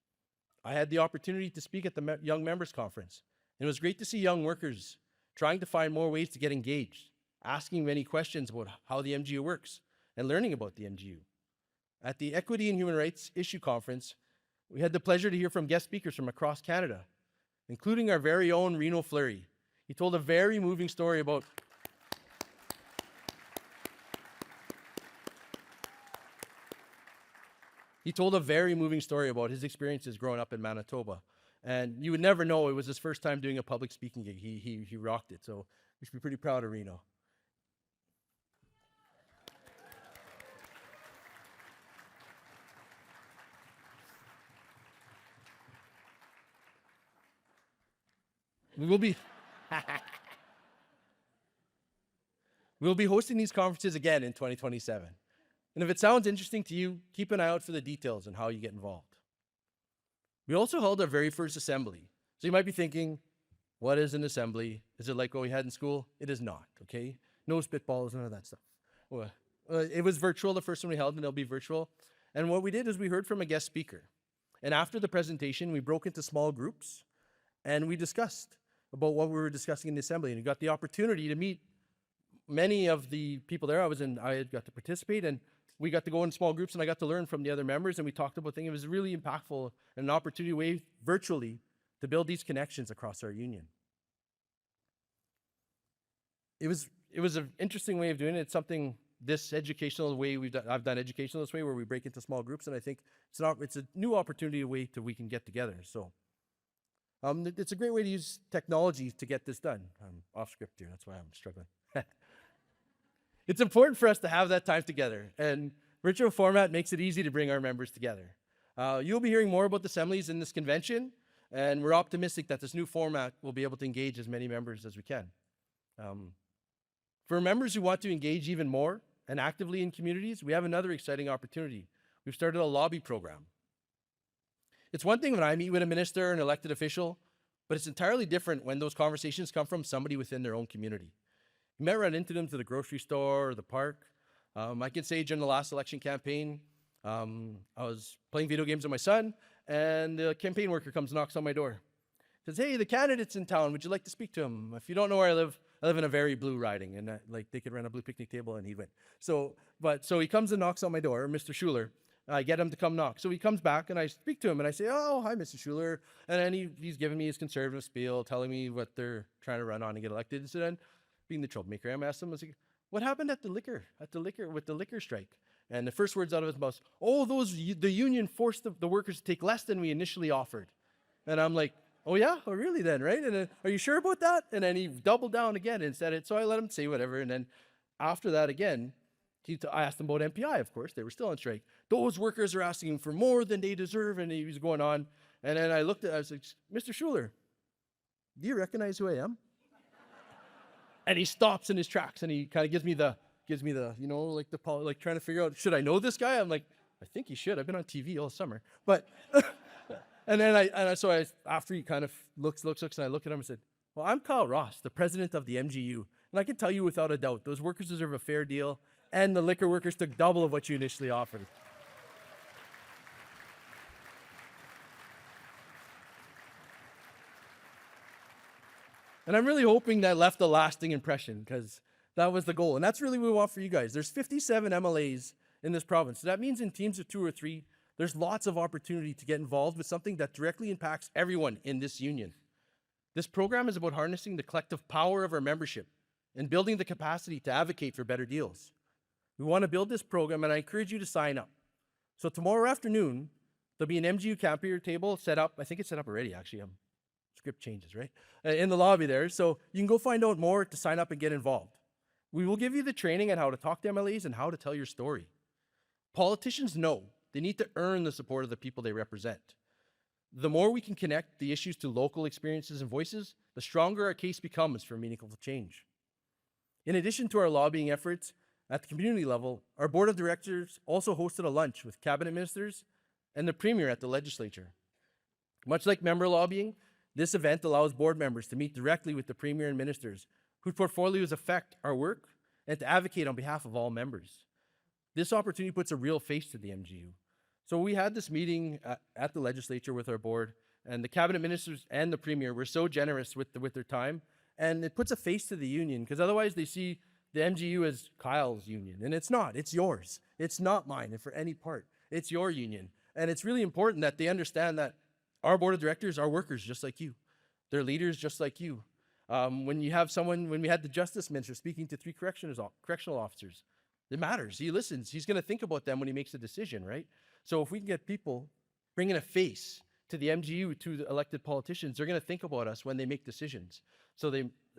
I had the opportunity to speak at the Young Members Conference, and it was great to see young workers trying to find more ways to get engaged, asking many questions about how the MGEU works, and learning about the MGEU. At the Equity and Human Rights Issue Conference, we had the pleasure to hear from guest speakers from across Canada, including our very own Reno Fleury. He told a very moving story about his experiences growing up in Manitoba. And you would never know it was his first time doing a public speaking gig. He rocked it. So we should be pretty proud of Reno. We'll be hosting these conferences again in 2027. And if it sounds interesting to you, keep an eye out for the details on how you get involved. We also held our very first assembly. So you might be thinking, what is an assembly? Is it like what we had in school? It is not, okay? No spitballs, none of that stuff. Well, it was virtual the first one we held, and it'll be virtual. And what we did is we heard from a guest speaker. And after the presentation, we broke into small groups, and we discussed about what we were discussing in the assembly. And we got the opportunity to meet many of the people there. I had got to participate, and we got to go in small groups, and I got to learn from the other members, and we talked about things. It was really impactful and an opportunity way virtually to build these connections across our union. It was an interesting way of doing it. It's something, this educational way I've done educational this way, where we break into small groups, and I think it's a new opportunity, a way we can get together. So it's a great way to use technology to get this done. I'm off script here, that's why I'm struggling. It's important for us to have that time together, and virtual format makes it easy to bring our members together. You'll be hearing more about the assemblies in this convention, and we're optimistic that this new format will be able to engage as many members as we can. For members who want to engage even more and actively in communities, we have another exciting opportunity. We've started a lobby program. It's one thing when I meet with a minister, an elected official, but it's entirely different when those conversations come from somebody within their own community. You might run into them to the grocery store or the park. I can say during the last election campaign, I was playing video games with my son, and the campaign worker comes and knocks on my door. Says, hey, the candidate's in town. Would you like to speak to him? If you don't know where I live, I live in a very blue riding, and like they could rent a blue picnic table and he'd win. So he comes and knocks on my door, Mr. Schuler. I get him to come knock. So he comes back and I speak to him and I say, "Oh, hi, Mr. Schuler." And then he's giving me his conservative spiel, telling me what they're trying to run on and get elected. So then, being the troublemaker, I'm asking him, I was like, "What happened with the liquor strike?" And the first words out of his mouth, "Oh, the union forced the workers to take less than we initially offered." And I'm like, "Oh yeah, oh really then, right? And then, are you sure about that?" And then he doubled down again and said it. So I let him say whatever. And then after that again, I asked him about MPI. Of course, they were still on strike. "Those workers are asking for more than they deserve," and he was going on. And then I was like, "Mr. Schuler, do you recognize who I am?" And he stops in his tracks and he kind of gives me the, like trying to figure out, should I know this guy? I'm like, "I think you should. I've been on TV all summer." But, and then so after he kind of looks, and I look at him and said, "Well, I'm Kyle Ross, the president of the MGEU. And I can tell you without a doubt, those workers deserve a fair deal. And the liquor workers took double of what you initially offered." And I'm really hoping that left a lasting impression, because that was the goal. And that's really what we want for you guys. There's 57 MLAs in this province. So that means in teams of 2 or 3, there's lots of opportunity to get involved with something that directly impacts everyone in this union. This program is about harnessing the collective power of our membership and building the capacity to advocate for better deals. We want to build this program, and I encourage you to sign up. So tomorrow afternoon, there'll be an MGU camper table set up. I think it's set up already, actually. Script changes, right? In the lobby there. So you can go find out more to sign up and get involved. We will give you the training on how to talk to MLAs and how to tell your story. Politicians know they need to earn the support of the people they represent. The more we can connect the issues to local experiences and voices, the stronger our case becomes for meaningful change. In addition to our lobbying efforts, at the community level, our board of directors also hosted a lunch with cabinet ministers and the premier at the legislature. Much like member lobbying, this event allows board members to meet directly with the premier and ministers whose portfolios affect our work and to advocate on behalf of all members. This opportunity puts a real face to the MGU. So we had this meeting at the legislature with our board, and the cabinet ministers and the premier were so generous with their time, and it puts a face to the union, because otherwise they see the MGU as Kyle's union, and it's not. It's yours. It's not mine, and for any part. It's your union. And it's really important that they understand that our board of directors are workers just like you. They're leaders just like you. When we had the justice minister speaking to 3 correctional officers, it matters. He listens. He's going to think about them when he makes a decision, right? So if we can get people bringing a face to the MGU, to the elected politicians, they're going to think about us when they make decisions.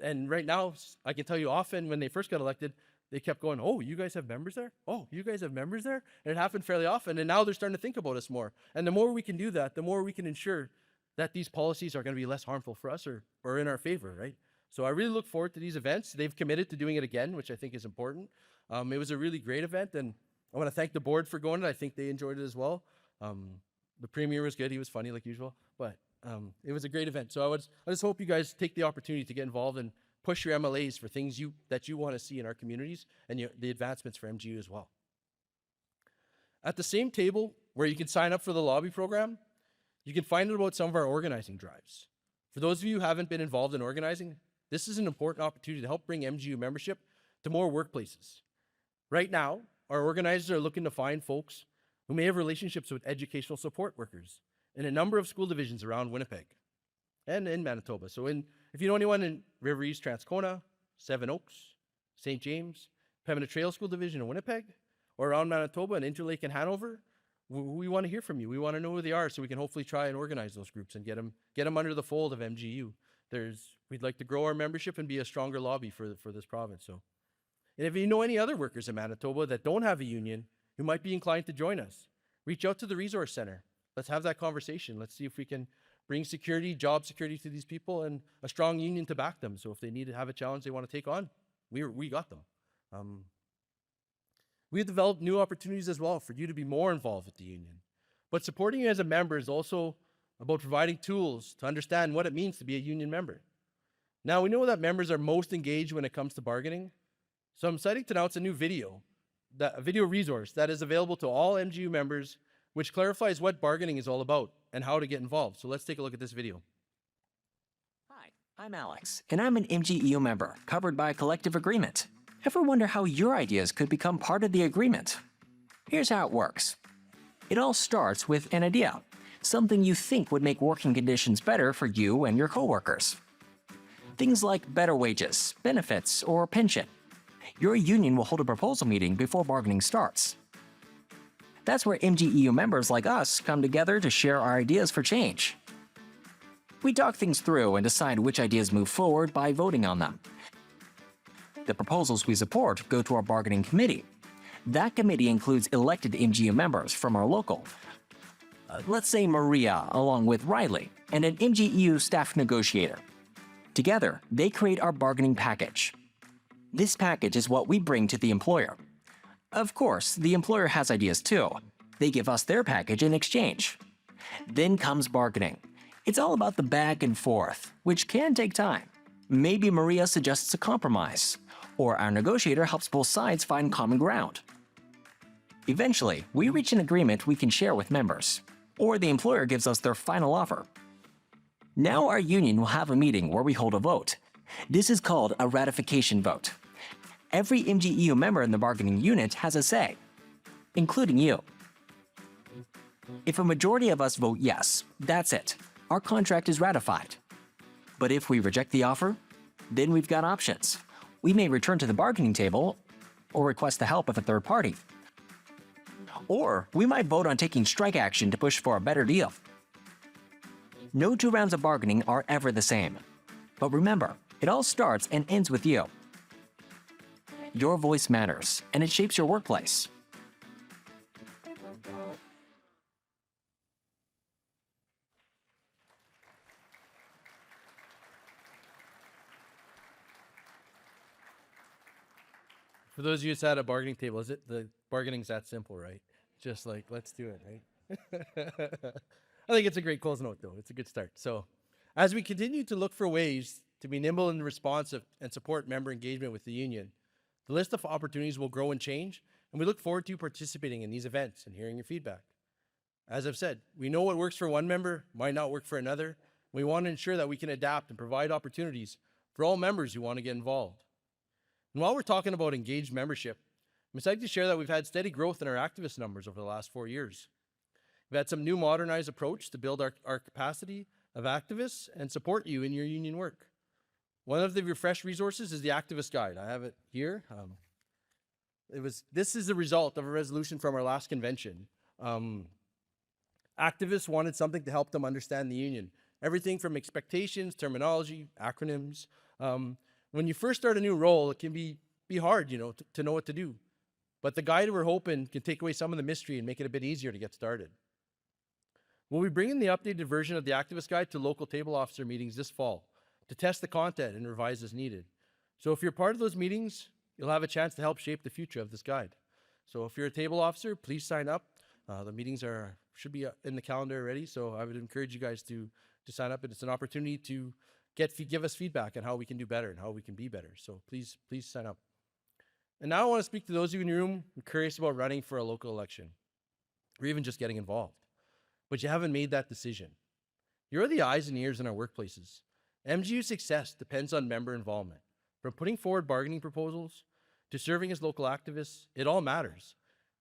And right now, I can tell you often when they first got elected, they kept going, "Oh, you guys have members there? Oh, you guys have members there?" And it happened fairly often. And now they're starting to think about us more. And the more we can do that, the more we can ensure that these policies are going to be less harmful for us or in our favor, right? So I really look forward to these events. They've committed to doing it again, which I think is important. It was a really great event, and I want to thank the board for going. I think they enjoyed it as well. The premier was good. He was funny like usual, but it was a great event. So I just hope you guys take the opportunity to get involved and push your MLAs for things that you want to see in our communities and the advancements for MGU as well. At the same table where you can sign up for the lobby program, you can find out about some of our organizing drives. For those of you who haven't been involved in organizing, this is an important opportunity to help bring MGU membership to more workplaces. Right now, our organizers are looking to find folks who may have relationships with educational support workers in a number of school divisions around Winnipeg and in Manitoba. So if you know anyone in River East, Transcona, Seven Oaks, St. James, Pembina Trail School Division in Winnipeg, or around Manitoba and Interlake and Hanover, we want to hear from you. We want to know who they are so we can hopefully try and organize those groups and get them under the fold of MGU. We'd like to grow our membership and be a stronger lobby for this province. So, and if you know any other workers in Manitoba that don't have a union who might be inclined to join us, reach out to the Resource Center. Let's have that conversation. Let's see if we can bring security, job security to these people and a strong union to back them. So if they need to have a challenge they want to take on, we got them. We have developed new opportunities as well for you to be more involved with the union. But supporting you as a member is also about providing tools to understand what it means to be a union member. Now, we know that members are most engaged when it comes to bargaining, so I'm excited to announce a new video, a video resource that is available to all MGU members, which clarifies what bargaining is all about and how to get involved. So let's take a look at this video. Hi, I'm Alex, and I'm an MGEU member covered by a collective agreement. Ever wonder how your ideas could become part of the agreement? Here's how it works. It all starts with an idea, something you think would make working conditions better for you and your coworkers. Things like better wages, benefits, or pension. Your union will hold a proposal meeting before bargaining starts. That's where MGEU members like us come together to share our ideas for change. We talk things through and decide which ideas move forward by voting on them. The proposals we support go to our bargaining committee. That committee includes elected MGEU members from our local. Let's say Maria, along with Riley, and an MGEU staff negotiator. Together, they create our bargaining package. This package is what we bring to the employer. Of course, the employer has ideas too. They give us their package in exchange. Then comes bargaining. It's all about the back and forth, which can take time. Maybe Maria suggests a compromise, or our negotiator helps both sides find common ground. Eventually, we reach an agreement we can share with members, or the employer gives us their final offer. Now our union will have a meeting where we hold a vote. This is called a ratification vote. Every MGEU member in the bargaining unit has a say, including you. If a majority of us vote yes, that's it. Our contract is ratified. But if we reject the offer, then we've got options. We may return to the bargaining table or request the help of a third party. Or we might vote on taking strike action to push for a better deal. No two rounds of bargaining are ever the same. But remember, it all starts and ends with you. Your voice matters, and it shapes your workplace. For those of you who sat at a bargaining table, is it the bargaining's that simple, right? Just like, let's do it, right? I think it's a great close note, though. It's a good start. So, as we continue to look for ways to be nimble and responsive and support member engagement with the union, the list of opportunities will grow and change, and we look forward to participating in these events and hearing your feedback. As I've said, we know what works for one member might not work for another. We want to ensure that we can adapt and provide opportunities for all members who want to get involved. And while we're talking about engaged membership, I'm excited to share that we've had steady growth in our activist numbers over the last 4 years. We've had some new modernized approach to build our capacity of activists and support you in your union work. One of the refreshed resources is the Activist Guide. I have it here. This is the result of a resolution from our last convention. Activists wanted something to help them understand the union. Everything from expectations, terminology, acronyms. When you first start a new role, it can be hard, to know what to do. But the guide, we're hoping, can take away some of the mystery and make it a bit easier to get started. We'll be bringing the updated version of the Activist Guide to local table officer meetings this fall to test the content and revise as needed. So if you're part of those meetings, you'll have a chance to help shape the future of this guide. So if you're a table officer, please sign up. The meetings should be in the calendar already, so I would encourage you guys to sign up. And it's an opportunity to give us feedback on how we can do better and how we can be better. So please sign up. And now I want to speak to those of you in the room who are curious about running for a local election, or even just getting involved, but you haven't made that decision. You're the eyes and ears in our workplaces. MGEU's success depends on member involvement. From putting forward bargaining proposals to serving as local activists, it all matters.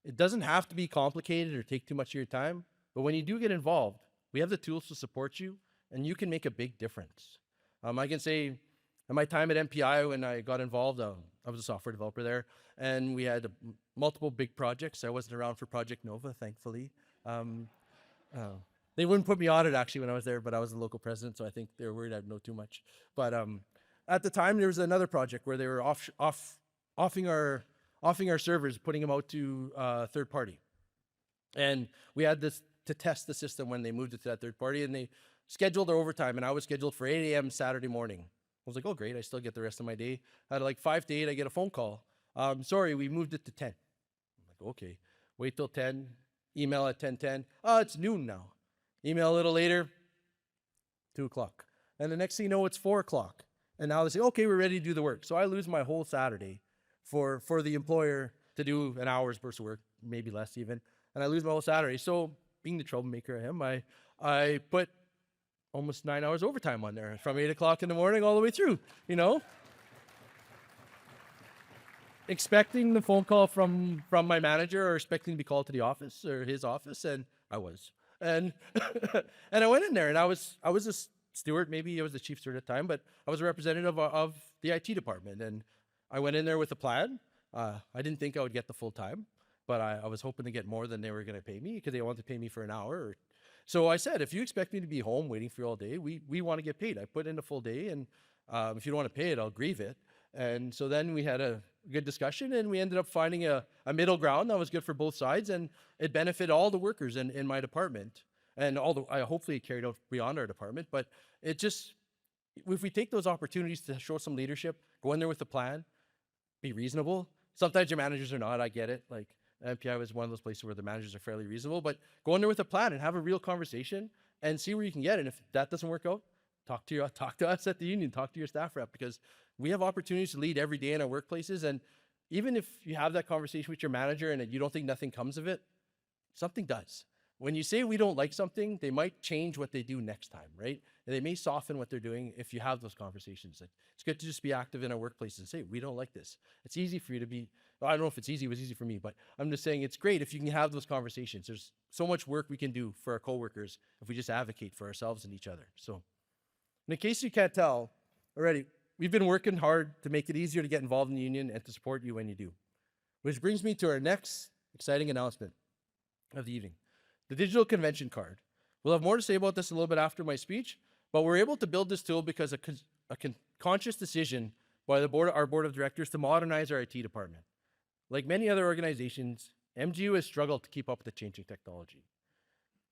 It doesn't have to be complicated or take too much of your time, but when you do get involved, we have the tools to support you, and you can make a big difference. I can say, at my time at MPI, when I got involved, I was a software developer there, and we had multiple big projects. I wasn't around for Project Nova, thankfully. They wouldn't put me on it, actually, when I was there, but I was the local president, so I think they were worried I'd know too much. But at the time, there was another project where they were offing our servers, putting them out to third party. And we had this to test the system when they moved it to that third party, and they scheduled their overtime, and I was scheduled for 8 a.m. Saturday morning. I was like, oh, great, I still get the rest of my day. At like 5 to 8, I get a phone call. Sorry, we moved it to 10. I'm like, okay, wait till 10, email at 10:10. Oh, it's noon now. Email a little later, 2 o'clock. And the next thing you know, it's 4 o'clock. And now they say, okay, we're ready to do the work. So I lose my whole Saturday for the employer to do an hour's worth of work, maybe less even. And I lose my whole Saturday. So being the troublemaker I am, I put almost 9 hours overtime on there from 8 o'clock in the morning all the way through, you know? Expecting the phone call from my manager or expecting to be called to the office or his office, and I was. And and I went in there and I was a steward, maybe I was the chief steward at the time, but I was a representative of the IT department. And I went in there with a plan. I didn't think I would get the full time, but I was hoping to get more than they were going to pay me because they wanted to pay me for an hour. So I said, if you expect me to be home waiting for you all day, we want to get paid. I put in a full day, and if you don't want to pay it, I'll grieve it. And so then we had a good discussion, and we ended up finding a middle ground that was good for both sides, and it benefited all the workers in my department, and hopefully it carried out beyond our department. But it just, if we take those opportunities to show some leadership, go in there with a plan, be reasonable. Sometimes your managers are not, I get it. Like MPI was one of those places where the managers are fairly reasonable, but go in there with a plan and have a real conversation and see where you can get. And if that doesn't work out, talk to us at the union, talk to your staff rep, because we have opportunities to lead every day in our workplaces. And even if you have that conversation with your manager and you don't think nothing comes of it, something does. When you say we don't like something, they might change what they do next time, right? And they may soften what they're doing if you have those conversations. It's good to just be active in our workplaces and say, we don't like this. It's easy for you to be, well, I don't know if it's easy, it was easy for me, but I'm just saying it's great if you can have those conversations. There's so much work we can do for our coworkers if we just advocate for ourselves and each other. So in case you can't tell already, we've been working hard to make it easier to get involved in the union and to support you when you do. Which brings me to our next exciting announcement of the evening, the digital convention card. We'll have more to say about this a little bit after my speech, but we're able to build this tool because of a conscious decision by our board of directors to modernize our IT department. Like many other organizations, MGEU has struggled to keep up with the changing technology.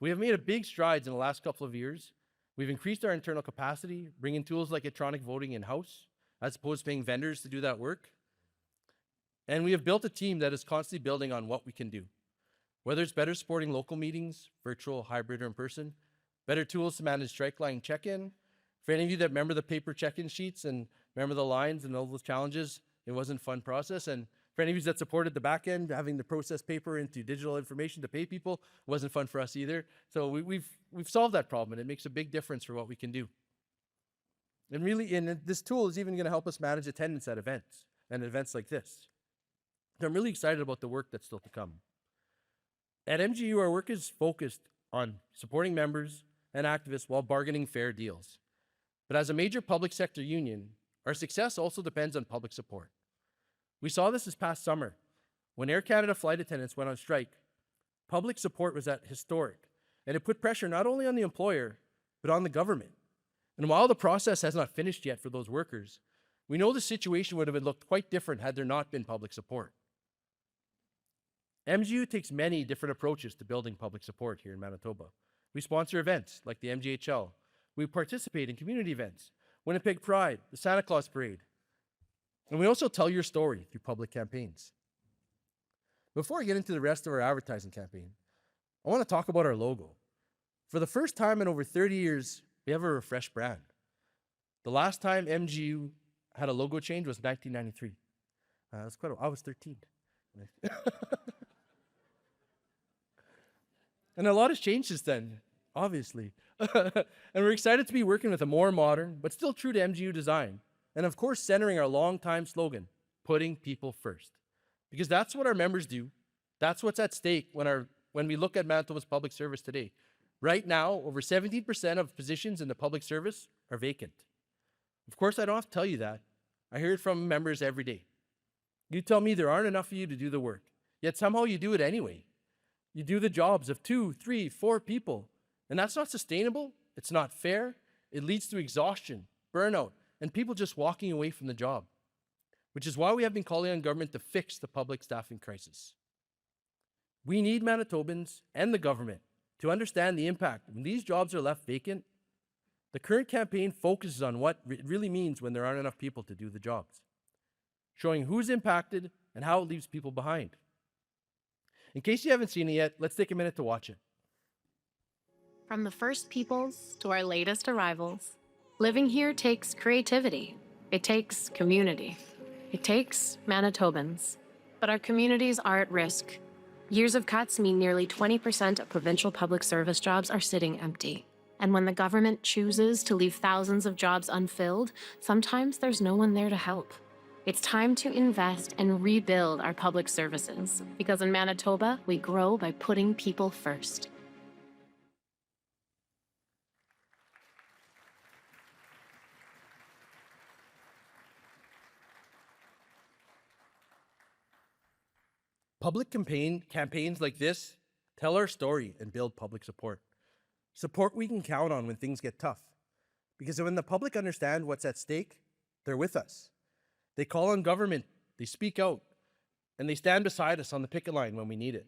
We have made big strides in the last couple of years. We've increased our internal capacity, bringing tools like electronic voting in-house, as opposed to paying vendors to do that work. And we have built a team that is constantly building on what we can do. Whether it's better supporting local meetings, virtual, hybrid, or in person, better tools to manage strike line check-in. For any of you that remember the paper check-in sheets and remember the lines and all those challenges, it wasn't a fun process. And for any of you that supported the back end, having to process paper into digital information to pay people wasn't fun for us either. So we've solved that problem, and it makes a big difference for what we can do. And really, this tool is even going to help us manage attendance at events and events like this. So I'm really excited about the work that's still to come. At MGEU, our work is focused on supporting members and activists while bargaining fair deals. But as a major public sector union, our success also depends on public support. We saw this past summer. When Air Canada flight attendants went on strike, public support was at historic, and it put pressure not only on the employer, but on the government. And while the process has not finished yet for those workers, we know the situation would have looked quite different had there not been public support. MGEU takes many different approaches to building public support here in Manitoba. We sponsor events like the MGHL. We participate in community events, Winnipeg Pride, the Santa Claus Parade. And we also tell your story through public campaigns. Before I get into the rest of our advertising campaign, I want to talk about our logo. For the first time in over 30 years, we have a refreshed brand. The last time MGEU had a logo change was 1993. That's quite a while. I was 13. And a lot has changed since then, obviously. And we're excited to be working with a more modern, but still true to MGEU design. And of course, centering our longtime slogan, putting people first. Because that's what our members do. That's what's at stake when we look at Manitoba's public service today. Right now, over 17% of positions in the public service are vacant. Of course, I don't have to tell you that. I hear it from members every day. You tell me there aren't enough of you to do the work, yet somehow you do it anyway. You do the jobs of 2, 3, 4 people, and that's not sustainable. It's not fair. It leads to exhaustion, burnout, and people just walking away from the job, which is why we have been calling on government to fix the public staffing crisis. We need Manitobans and the government to understand the impact when these jobs are left vacant. The current campaign focuses on what it really means when there aren't enough people to do the jobs, showing who's impacted and how it leaves people behind. In case you haven't seen it yet, let's take a minute to watch it. From the first peoples to our latest arrivals, living here takes creativity. It takes community. It takes Manitobans. But our communities are at risk. Years of cuts mean nearly 20% of provincial public service jobs are sitting empty. And when the government chooses to leave thousands of jobs unfilled, sometimes there's no one there to help. It's time to invest and rebuild our public services, because in Manitoba, we grow by putting people first. Public campaigns like this tell our story and build public support. Support we can count on when things get tough. Because when the public understand what's at stake, they're with us. They call on government, they speak out, and they stand beside us on the picket line when we need it.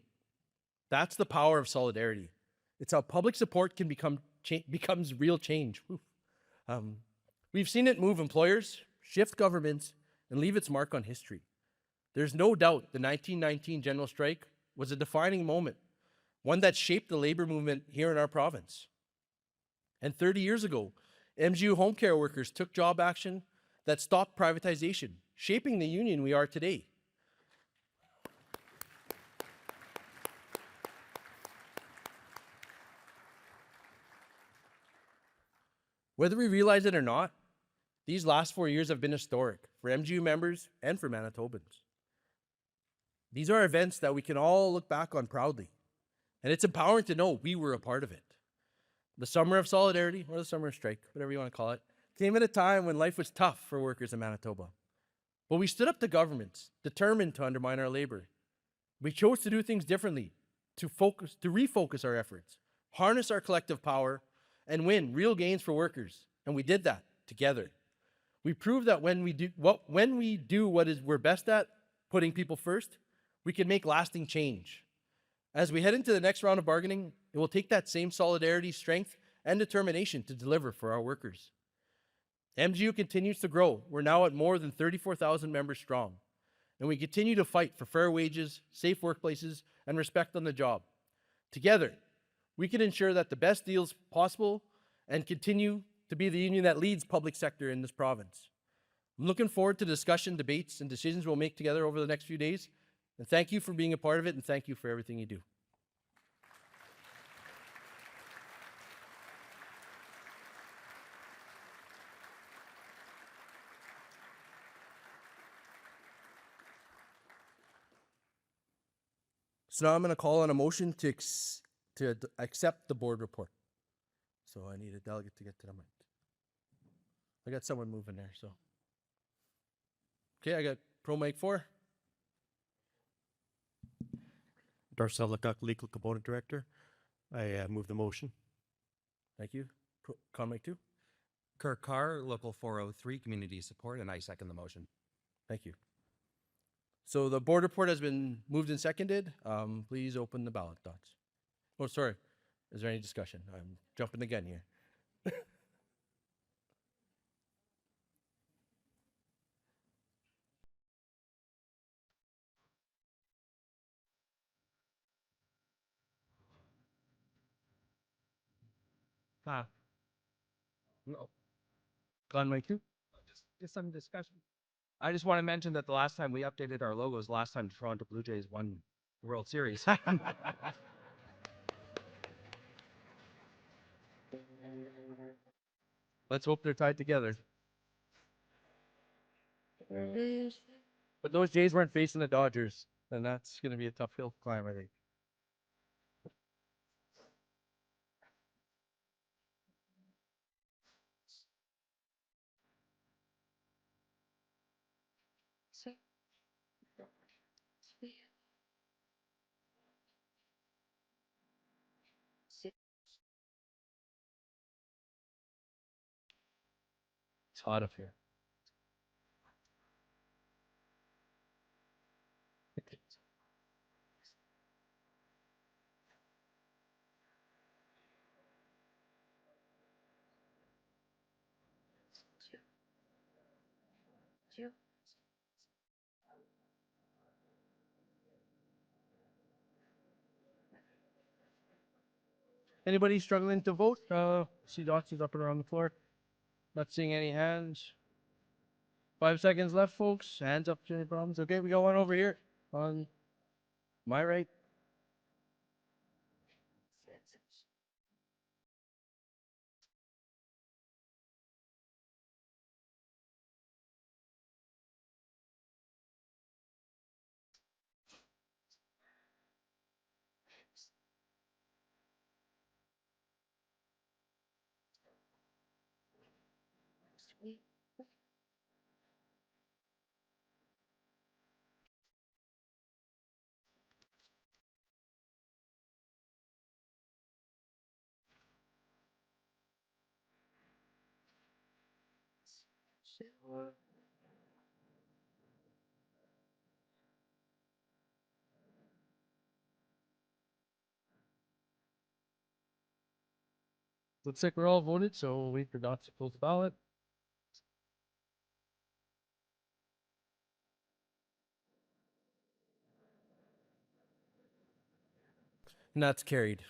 That's the power of solidarity. It's how public support can becomes real change. We've seen it move employers, shift governments, and leave its mark on history. There's no doubt the 1919 general strike was a defining moment, one that shaped the labor movement here in our province. And 30 years ago, MGEU home care workers took job action that stopped privatization, shaping the union we are today. Whether we realize it or not, these last 4 years have been historic for MGEU members and for Manitobans. These are events that we can all look back on proudly, and it's empowering to know we were a part of it. The summer of solidarity, or the summer of strike, whatever you want to call it, came at a time when life was tough for workers in Manitoba. But we stood up to governments, determined to undermine our labor. We chose to do things differently, to refocus our efforts, harness our collective power, and win real gains for workers. And we did that together. We proved that when we do what we're best at, putting people first, we can make lasting change. As we head into the next round of bargaining, it will take that same solidarity, strength, and determination to deliver for our workers. MGEU continues to grow. We're now at more than 34,000 members strong, and we continue to fight for fair wages, safe workplaces, and respect on the job. Together, we can ensure that the best deals possible and continue to be the union that leads public sector in this province. I'm looking forward to discussion, debates, and decisions we'll make together over the next few days. And thank you for being a part of it, and thank you for everything you do. So now I'm going to call on a motion to accept the board report. So I need a delegate to get to the mic. I got someone moving there, so. Okay, I got Pro Mic 4. Darcel Lecoq, Legal Component Director. I move the motion. Thank you. Con Mic 2. Kirk Carr, Local 403, Community Support, and I second the motion. Thank you. So the board report has been moved and seconded. Please open the ballot dots. Oh, sorry. Is there any discussion? I'm jumping the gun here. No. Con Mic 2. Just some discussion. I just want to mention that the last time we updated our logos, last time Toronto Blue Jays won World Series. Let's hope they're tied together. But those Jays weren't facing the Dodgers, and that's going to be a tough hill to climb, I think. It's hot up here. Anybody struggling to vote? See dots up and around the floor. Not seeing any hands. 5 seconds left, folks. Hands up, any problems? Okay, we got one over here on my right. Looks like we're all voted, so we'll wait for Doc to close the ballot. And that's carried.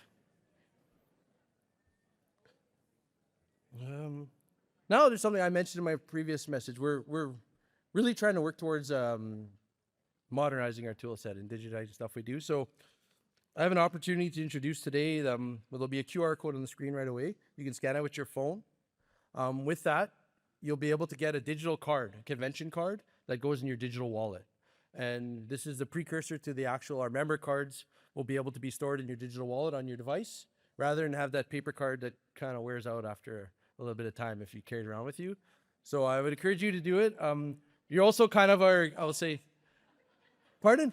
Now there's something I mentioned in my previous message. We're really trying to work towards modernizing our tool set and digitizing stuff we do. So I have an opportunity to introduce today. There'll be a QR code on the screen right away. You can scan it with your phone. With that, you'll be able to get a digital card, a convention card that goes in your digital wallet. And this is the precursor to our member cards will be able to be stored in your digital wallet on your device, rather than have that paper card that kind of wears out after a little bit of time if you carry it around with you. So I would encourage you to do it. You're also kind of pardon?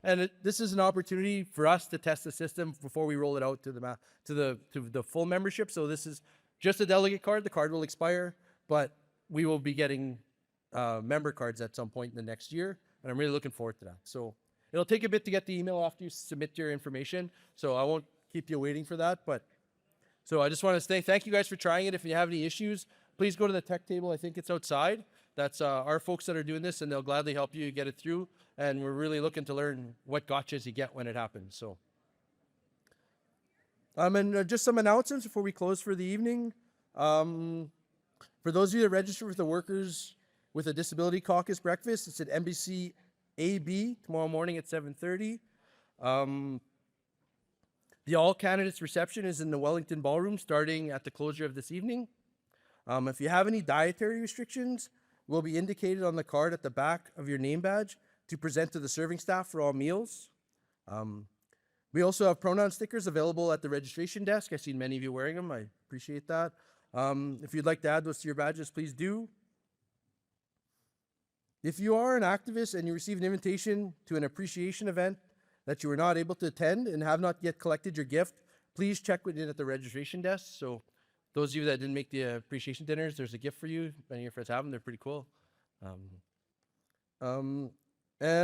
And this is an opportunity for us to test the system before we roll it out to the full membership. So this is just a delegate card. The card will expire, but we will be getting member cards at some point in the next year, and I'm really looking forward to that. So it'll take a bit to get the email after you submit your information, so I won't keep you waiting for that. But so I just want to say thank you guys for trying it. If you have any issues, please go to the tech table. I think it's outside. That's our folks that are doing this, and they'll gladly help you get it through. And we're really looking to learn what gotchas you get when it happens. So, and just some announcements before we close for the evening. For those of you that register with the Workers with a Disability Caucus breakfast, it's at NBC AB tomorrow morning at 7:30. The all candidates reception is in the Wellington Ballroom starting at the closure of this evening. If you have any dietary restrictions, will be indicated on the card at the back of your name badge to present to the serving staff for all meals. We also have pronoun stickers available at the registration desk. I've seen many of you wearing them. I appreciate that. If you'd like to add those to your badges, please do. If you are an activist and you receive an invitation to an appreciation event that you were not able to attend and have not yet collected your gift, please check with it at the registration desk. So those of you that didn't make the appreciation dinners, there's a gift for you. Many of your friends have them. They're pretty cool. And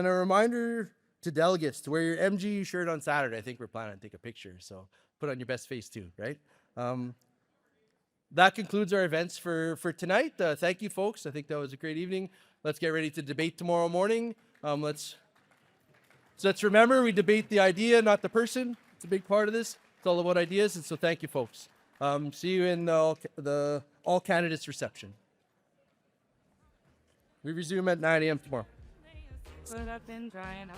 a reminder to delegates to wear your MGEU shirt on Saturday. I think we're planning to take a picture, so put on your best face too, right? That concludes our events for tonight. Thank you, folks. I think that was a great evening. Let's get ready to debate tomorrow morning. Let's remember, we debate the idea, not the person. It's a big part of this. It's all about ideas, and so thank you, folks. See you in the all candidates reception. We resume at 9 a.m. tomorrow. But I've been trying hard.